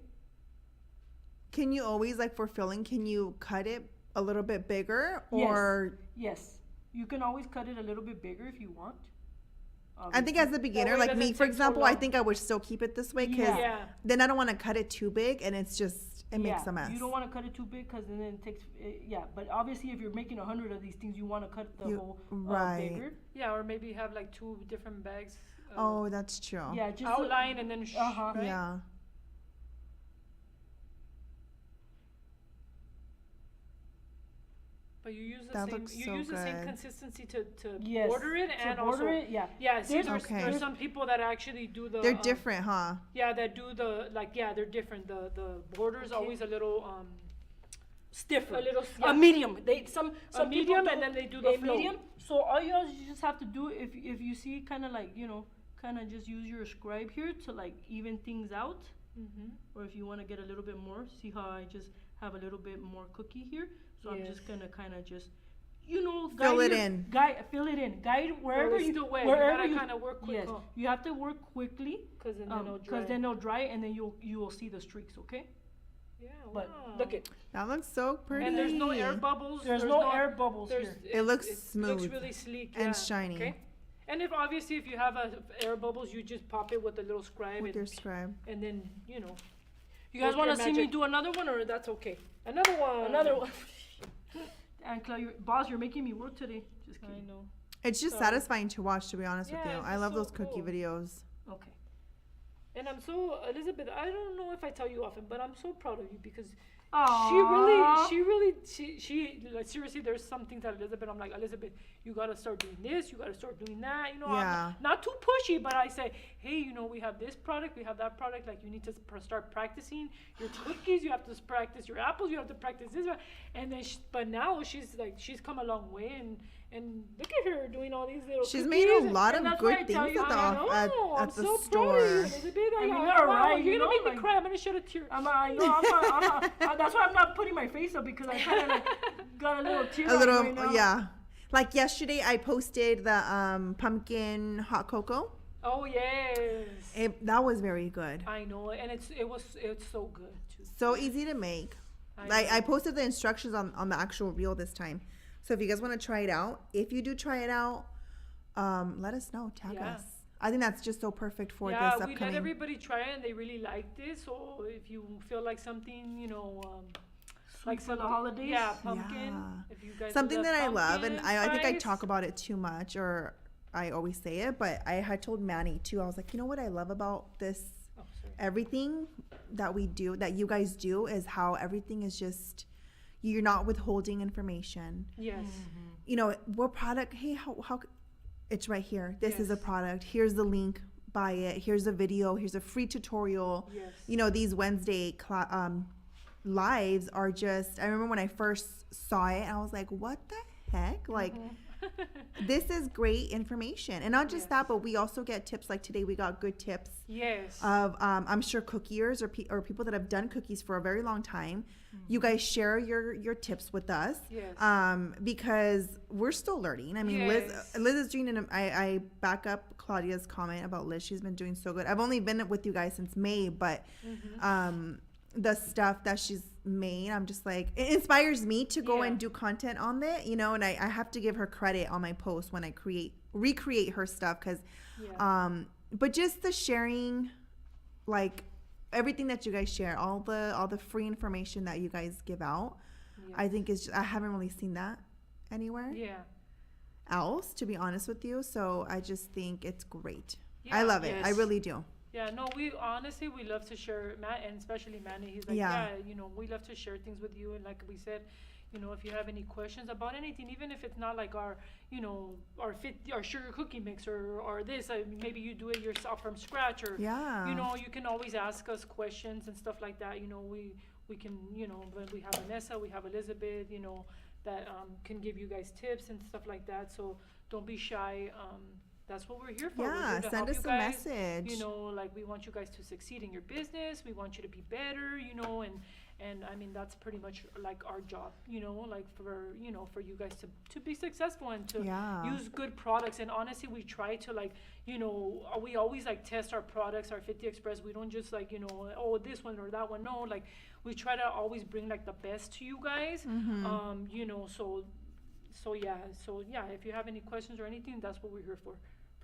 Can you always, like for filling, can you cut it a little bit bigger or? Yes, you can always cut it a little bit bigger if you want. I think as a beginner, way it like me, doesn't for take so example, I long. think I would still keep it this way because Yeah. then I don't want to cut it too big and it's just, it makes a mess. You don't want to cut it too big because then it takes, but obviously if you're making 100 of these things, you want to cut the whole right. bigger. Yeah, or maybe have like 2 different bags. Oh, that's true. Yeah, just Outline and then Uh-huh. right? Yeah. But you use the That same. looks You so use the same good. consistency to Yes, border it to and border also. it, yeah. Yeah, see, There's- there's, Okay. there's some people that actually do the. They're different, huh? Yeah, that do the they're different. The border's always a little Stiffer. a little A medium. Some people medium do and then they do the a float. medium. So all you just have to do if you see kind of like kind of just use your scribe here to like even things out. Mm-hmm. Or if you want to get a little bit more, see how I just have a little bit more cookie here. So I'm just gonna kind of just Fill it your- in. fill it in. Guide wherever Well, it's you still wet. wherever You gotta kinda work quick, Yes, huh? you have to work quickly Because then it'll dry. because then they'll dry and then you will see the streaks. Okay, Yeah. but wow. look it. That looks so pretty. And there's no air bubbles. There's no air bubbles There's, here. It looks looks smooth really sleek and yeah. shiny. Okay. And if obviously if you have air bubbles, you just pop it with a little scribe With your scribe. and then You guys Work want your to see me magic. do another one, or that's okay? Another one. Another one. And Claire, boss, you're making me work today. Just I kidding. know. It's just So- satisfying to watch, to be honest with Yeah, you. it's I love so those cookie cool. videos. Okay. And I'm so Elizabeth. I don't know if I tell you often, but I'm so proud of you because Aww. she like seriously. There's some things that Elizabeth. I'm like Elizabeth, you gotta start doing this. You gotta start doing that. Yeah. I'm not too pushy, but I say, hey, we have this product, we have that product. Like you need to start practicing your cookies. You have to practice your apples. You have to practice this. And then, but now she's come a long way and look at her doing all these little. She's cookies made a and- lot and of that's why I good tell things you, at the I off- know, at I'm the so store. proud of you, Elizabeth. I mean, Wow, you're right, you're you gonna know, make me like- cry. I'm gonna shed a tear. I'm not, that's why I'm not putting my face up because I kind of like got a little tear. A on little, right now. yeah. Like yesterday, I posted the pumpkin hot cocoa. Oh yes. That was very good. I know, and it's so good too. So easy to make. I posted the instructions on the actual reel this time. So if you guys want to try it out, if you do try it out, let us know. Tag Yeah. us. I think that's just so perfect for yeah, this we let upcoming. everybody try it, and they really liked it. So if you feel like something, like for the something- holidays? yeah, pumpkin. Yeah. If you guys Something love that I love, and pumpkin I think I spice. talk about it too much, or I always say it, but I had told Manny too. I was like, you know what I love about this, Oh, sorry. everything that we do, that you guys do, is how everything is just, you're not withholding information. Yes. You know, what product? Hey, how? It's right here. This is a Yes. product. Here's the link. Buy it. Here's a video. Here's a free tutorial. Yes. You know, these Wednesday lives are just, I remember when I first saw it, I was like, what the heck? Like, this is great information. And not just Yes. that, but we also get tips. Like today, we got good tips Yes. of, I'm sure cookiers or people that have done cookies for a very long time. You guys share your tips with us. Yes. Because we're still learning. I mean, Yes. Liz is doing I back up Claudia's comment about Liz. She's been doing so good. I've only been with you guys since May, but the stuff that she's made, I'm just like, it inspires me to go Yeah. and do content on it, you know, and I have to give her credit on my posts when I recreate her stuff, because Yeah. but just the sharing, like everything that you guys share, all the free information that you guys give out, I think I haven't really seen that anywhere Yeah. else, to be honest with you. So I just think it's great. Yeah. I love it. I Yes. really do. Yeah, no, we honestly, we love to share, Matt, and especially Manny, he's like, Yeah. yeah, we love to share things with you. And like we said, if you have any questions about anything, even if it's not like our sugar cookie mix or this, maybe you do it yourself from scratch, or, Yeah. you can always ask us questions and stuff like that. We can, when we have Vanessa, we have Elizabeth, that can give you guys tips and stuff like that. So don't be shy. That's what we're here for. We're Yeah, here to send help us you a guys. message. Like we want you guys to succeed in your business. We want you to be better, and I mean, that's pretty much like our job, like for you guys to be successful and to Yeah. use good products. And honestly, we try to we always like test our products, our 50 Express. We don't just like, oh, this one or that one. No, like we try to always bring like the best to you guys. So yeah, if you have any questions or anything, that's what we're here for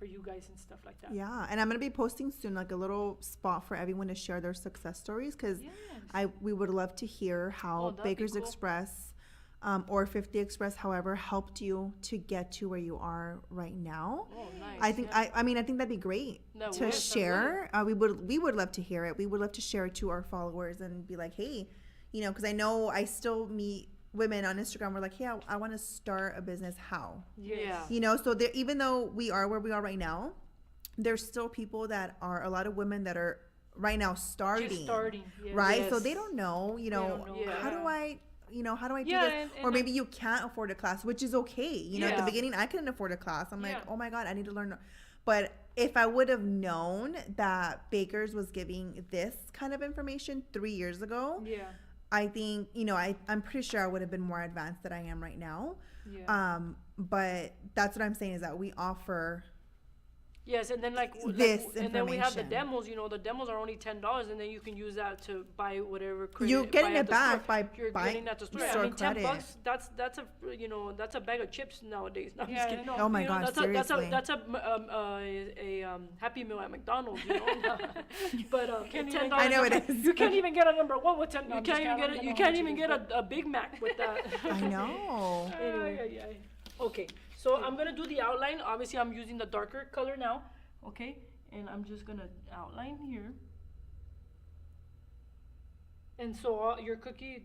for you guys and stuff like that. Yeah, and I'm gonna be posting soon like a little spot for everyone to share their success stories because Yes. we would love to hear how that'd be Baker's cool. Express or 50 Express, however, helped you to get to where you are right now. Oh, nice. I think yeah. I mean I think that'd be great That to would, that share. We would love to hear it. We would love to share it to our followers and be like, hey, you know, because I know I still meet women on Instagram. We're like, hey, I want to start a business. How? Yeah. You know, so there, even though we are where we are right now, there's still people that are a lot of women that are right now starting, Just starting. Yeah. right? So Yes. they don't know, you know, don't know, how do yeah. I, you know, how do I do Yeah, this? and Or maybe you can't afford a class, which is okay. You know, at the Yeah. beginning, I couldn't afford a class. I'm like, Yeah. oh my God, I need to learn. But if I would have known that Baker's was giving this kind of information 3 years ago, Yeah. I think, you know, I'm pretty sure I would have been more advanced than I am right now. Yeah. But that's what I'm saying is that we offer Yes, and then This and then we have the information. demos. You know, the demos are only $10, and then you can use that to buy whatever. You're credit- getting buy at it the back store. by You're buying getting at the store. store I mean, credit. $10. That's a you know that's a bag of chips nowadays. No, I'm Yeah, just I kidding. know. Oh my You know, gosh, that's seriously. that's a Happy Meal at McDonald's. You know, but $10. I know it is. You can't even get a number one with 10. No, You I'm can't just even kidding. I get don't it. know You how can't much even it get is, a Big Mac with that. I know. Anyway. Okay, so I'm gonna do the outline. Obviously, I'm using the darker color now. Okay, and I'm just gonna outline here. And so your cookie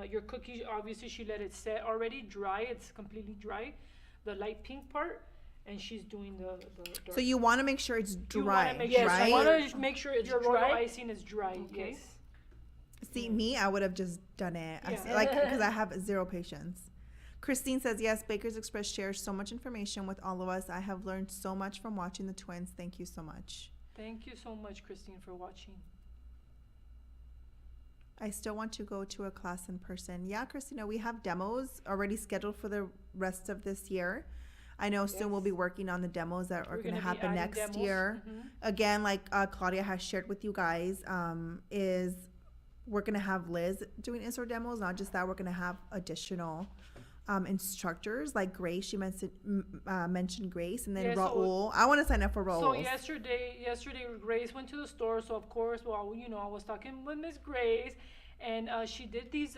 your cookie obviously she let it set already, dry. It's completely dry, the light pink part, and she's doing the dark. So you want to make sure it's You dry, wanna make, yes, right? I want to make sure it's Your dry. royal icing is dry. Okay. Yes. See, me, I would have just done it. Yeah. Like, because I have zero patience. Christine says, yes, Baker's Express shares so much information with all of us. I have learned so much from watching the twins. Thank you so much. Thank you so much, Christine, for watching. I still want to go to a class in person. Yeah, Christina, we have demos already scheduled for the rest of this year. I know soon we'll be working on the demos that are We're going to gonna be happen adding next demos. year. Mhm. Again, like Claudia has shared with you guys, is we're going to have Liz doing in-store demos. Not just that, we're going to have additional instructors like Grace. She mentioned Grace, and then Yeah, so- Raul. I want to sign up for Raul. So yesterday Grace went to the store. So of course, well, you know, I was talking with Miss Grace, and she did these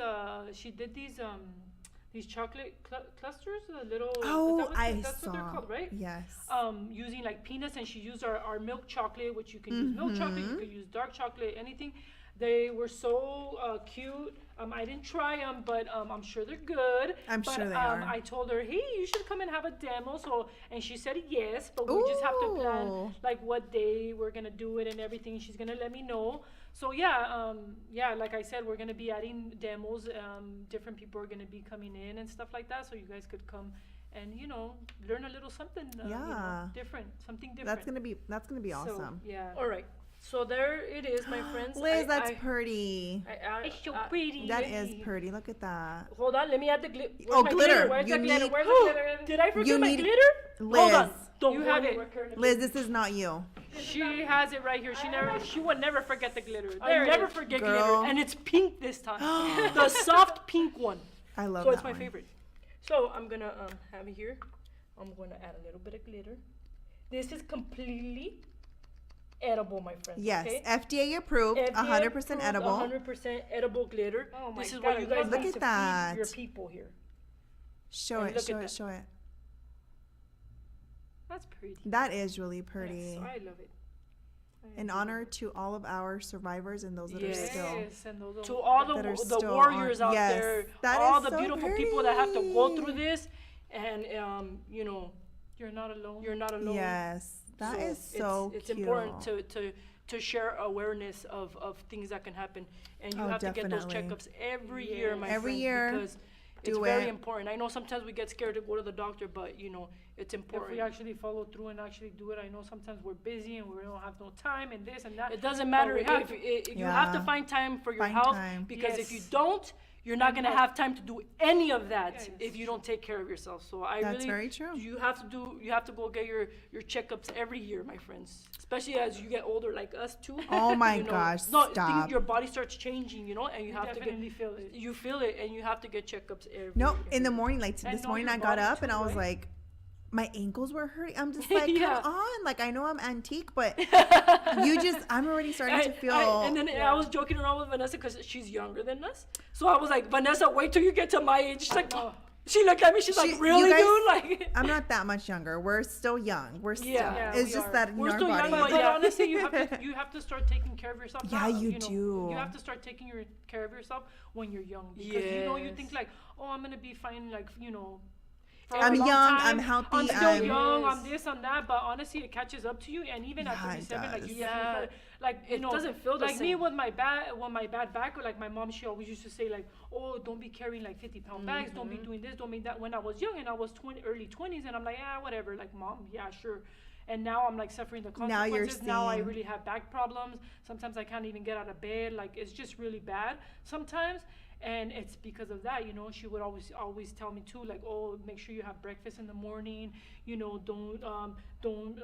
chocolate clusters, the little. Oh, that's what they're saw. called, right? Yes. Using like peanuts, and she used our milk chocolate, which you can use milk chocolate, you can use dark chocolate, anything. They were so cute. I didn't try them, but I'm sure they're good. I'm but, sure they are. I told her, hey, you should come and have a demo. So, and she said yes, but we just have to plan Ooh. like what day we're gonna do it and everything. She's gonna let me know. So yeah, like I said, we're gonna be adding demos. Different people are gonna be coming in and stuff like that. So you guys could come and learn a little something. Different, something different. That's gonna be awesome. Yeah. All right. So there it is, my friends. Liz, that's pretty. It's so pretty. That is pretty. Look at that. Hold on, let me add the glitter. Oh, glitter. Where's You the glitter? need- Where's the glitter? Did I forget You my need- glitter? Liz. Hold on. Don't You worry, have it. we're currently- Liz, this is not you. She has it right here. She would never forget the glitter. There I it never is. forget Girl. glitter, and it's pink this time. The soft pink one. I love So that it's my one. favorite. So I'm gonna have it here. I'm gonna add a little bit of glitter. This is completely edible, my friends. Yes, Okay? FDA approved, 100% edible. 100% edible glitter. Oh my This is God, what I you guys love Look need at to that. feed your people here. Show And it, look show at it, that. show it. That's pretty. That is really pretty. Yes, I love it. In honor to all of our survivors and those that are Yes. still. Yes, and those To all That are the still warriors on- out yes, there, that all is the so beautiful people that have to go pretty. through this, and You're not alone. you're not alone. Yes, that is so it's cute. important to share awareness of things that can happen, and you Oh, have to get those definitely. checkups every year, my Every friends, year, because it's do very it. important. I know sometimes we get scared to go to the doctor, but it's If important. we actually follow through and actually do it, I know sometimes we're busy and we don't have no time and this and that. It doesn't matter we have if you have to Yeah. find time for your Find health, time. because if you Yes. don't, you're not gonna have time to do any of that Yeah, if you don't take care of yourself. So That's very true. You have to go get your checkups every year, my friends. Especially as you get older, like us too. Oh my you know. gosh, No, stop. your body starts changing, and you You have to definitely get. feel it. You feel it, and you have to get checkups every. No, year. in the morning, like And this know morning your I got body up and too, I was right? like, my ankles were hurting. I'm just like, Yeah. come on. Like, I know I'm antique, but I'm already starting to feel. And then I was joking around with Vanessa because she's younger than us. So I was like, Vanessa, wait till you get to my age. She's like, she looked at me. She's She- like, really, you guys- dude? Like, I'm not that much younger. We're still young. We're still. Yeah, it's we just are. that We're our still young, bodies. but But honestly, you have to start taking care of yourself. Yeah, now, you know. do. You have to start taking care of yourself when you're young, because you Yes. think like, oh, I'm gonna be fine, like for I'm a long young, time. I'm healthy, I'm still I'm- young. Yes. I'm this, I'm that. But honestly, it catches up to you, and even at Yeah, it 37, like does. you Yeah. like It doesn't feel the like me same. with my bad back. Like my mom, she always used to say like, oh, don't be carrying like 50-pound bags. Don't be doing this. Don't be that. When I was young and I was early 20s, and I'm like, whatever. Like mom, yeah, sure. And now I'm like suffering the Now you're consequences. Now I seeing- really have back problems. Sometimes I can't even get out of bed. Like it's just really bad sometimes. And it's because of that, she would always tell me too, like, oh, make sure you have breakfast in the morning, don't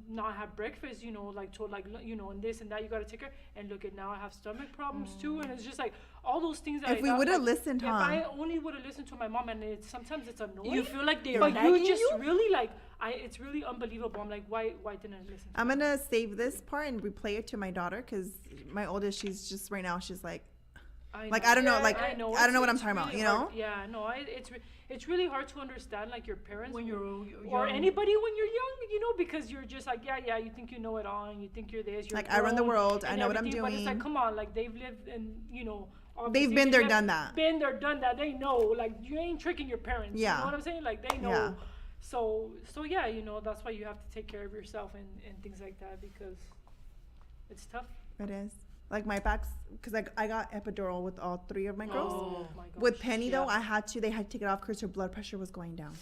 not have breakfast, and this and that, you gotta take care. And look at now, I have stomach problems too, and it's just like all those things that If we would've listened, if huh? I only would have listened to my mom, and sometimes it's annoying. you feel like they're but nagging you just you? really like, it's really unbelievable. I'm like, why didn't I listen? I'm gonna save this part and replay it to my daughter because my oldest, she's just right now, she's like, Like, I don't know, like, I don't know what I'm It's talking about, really you know? hard. Yeah, no, it's really hard to understand, like, your parents When you're or young. anybody when you're young, because you're just like, yeah, you think you know it all, and you think you're this, you're Like, I run the grown world, I and know what I'm everything, But it's like, doing. come on, like, they've lived in, obviously They've been they there, have done that. Been there, done that. They know, like, you ain't tricking your parents. Yeah. You know what I'm saying? Like, they know. Yeah. So yeah, that's why you have to take care of yourself and things like that, because it's tough. It is. Like my back's, because I got epidural with all three of my girls. Oh my gosh. With Penny though, Yeah. they had to take it off because her blood pressure was going down.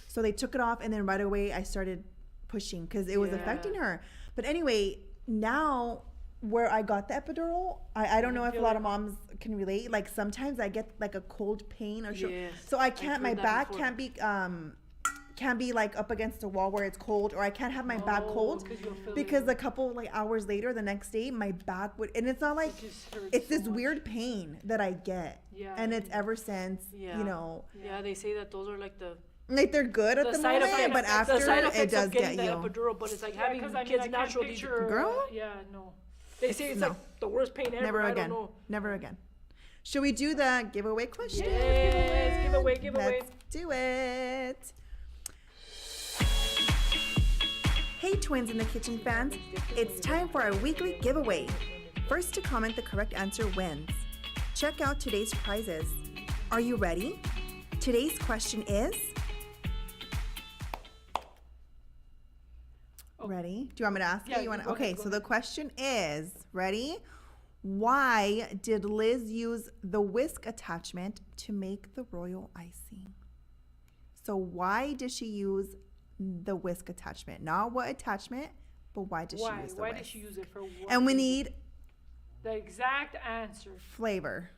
So they took it off, and then right away I started pushing because it was Yeah. affecting her. But anyway, now where I got the epidural, I don't know if a feel lot like- of moms can relate. Like sometimes I get like a cold pain or Yes, so I I've can't. My heard that back before. can't be like up against a wall where it's cold, or I can't have my back Oh, cold 'cause you'll feel because it. a couple like hours later, the next day, my back would, and it's not like It just hurts it's so this much. weird pain that I get, Yeah, and it's yeah. ever since Yeah. Yeah, they say that those are like the like they're good at the side moment, effects, but after the side it effects does of getting get the you. epidural, but it's like Yeah, having 'cause I kids can't naturally. picture, Girl? Yeah, no. They say it's No. like the worst pain ever. Never I again. don't know. Never again. Should we do the giveaway question? Yes, give away. Let's do it. Hey, Twins in the Kitchen fans. It's time for our weekly giveaway. First to comment the correct answer wins. Check out today's prizes. Are you ready? Today's question is... Ready? Do you want me to ask Yeah, you? Want go ahead, Okay, go so the question is, ready? Why did Liz use the whisk attachment to make the royal icing? So why did she use the whisk attachment? Not what attachment, but why did she Why? use the Why whisk? did she use it for what? And we reason? need the exact answer. flavor.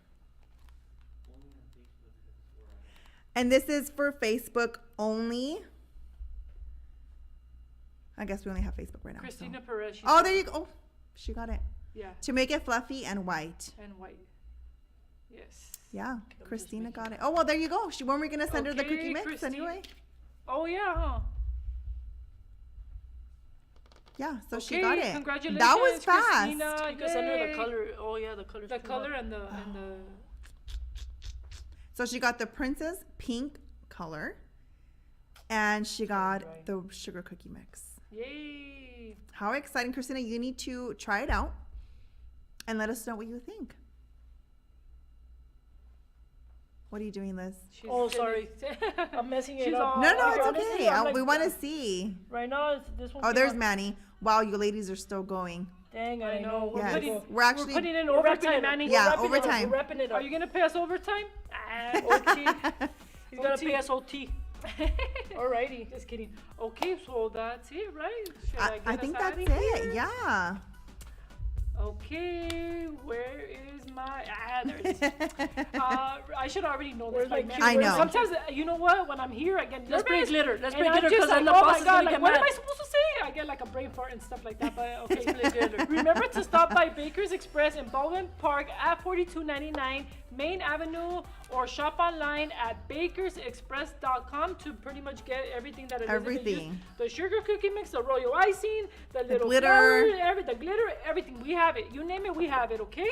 And this is for Facebook only. I guess we only have Facebook right now. so- Christina Perez. she Oh, said- there you go. Oh, she got it. Yeah, To make it fluffy and white. and white. Yes. Yeah, Christina got it. Oh, well, there you go. Weren't we going to send her the cookie Okay, mix Christine. anyway? Oh yeah, huh? Yeah, so she Okay, got it. Congratulations, That was fast. Christina. You can send her the Yay. color. Oh yeah, the color. The color and the So she got the Princess Pink color. And she got right. the sugar cookie mix. yay. How exciting, Christina. You need to try it out and let us know what you think. What are you doing, Liz? She's Oh, gonna- sorry. I'm messing it She's up. all- No, no, okay, it's honestly, okay. I'm like, We want to see. Right now, it's this one. Oh, came there's out- Manny. Wow, you ladies are still going. Dang, I I know. know. We're Yes. putting, We're actually- we're putting in We're overtime, wrapping it up. Manny. Yeah, We're wrapping it up. overtime. We're wrapping it up. Are you gonna pay us overtime? OT. He's gonna OT. pay us OT. Alrighty. Just kidding. Okay, so that's it, right? Should I get think us that's outta here? it. Yeah. Okay, where is my? There it is. I should already know this. by now. I know. Sometimes, you know what? When I'm here, I get Let's bring nervous, glitter. Let's and bring I'm glitter just because like, then the oh boss my is god, gonna like, get what am mad. I supposed to say? I get like a brain fart and stuff like that. But okay, remember to stop by Baker's Express in Baldwin Park at 4299 Main Avenue, or shop online at bakersexpress.com to pretty much get everything that Elizabeth used. Everything. The sugar cookie mix, the royal icing, the little glitter. flowers, the glitter, everything. We have it. You name it, we have it. Okay.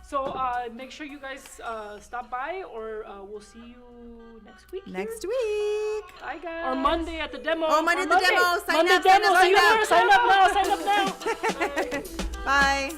So make sure you guys stop by, or we'll see you next week. Next week. Bye, guys. Or Monday at the demo. Oh, Monday at the demo. Sign Monday up, demo. sign up, Sign up now. Sign up now. Bye. Bye.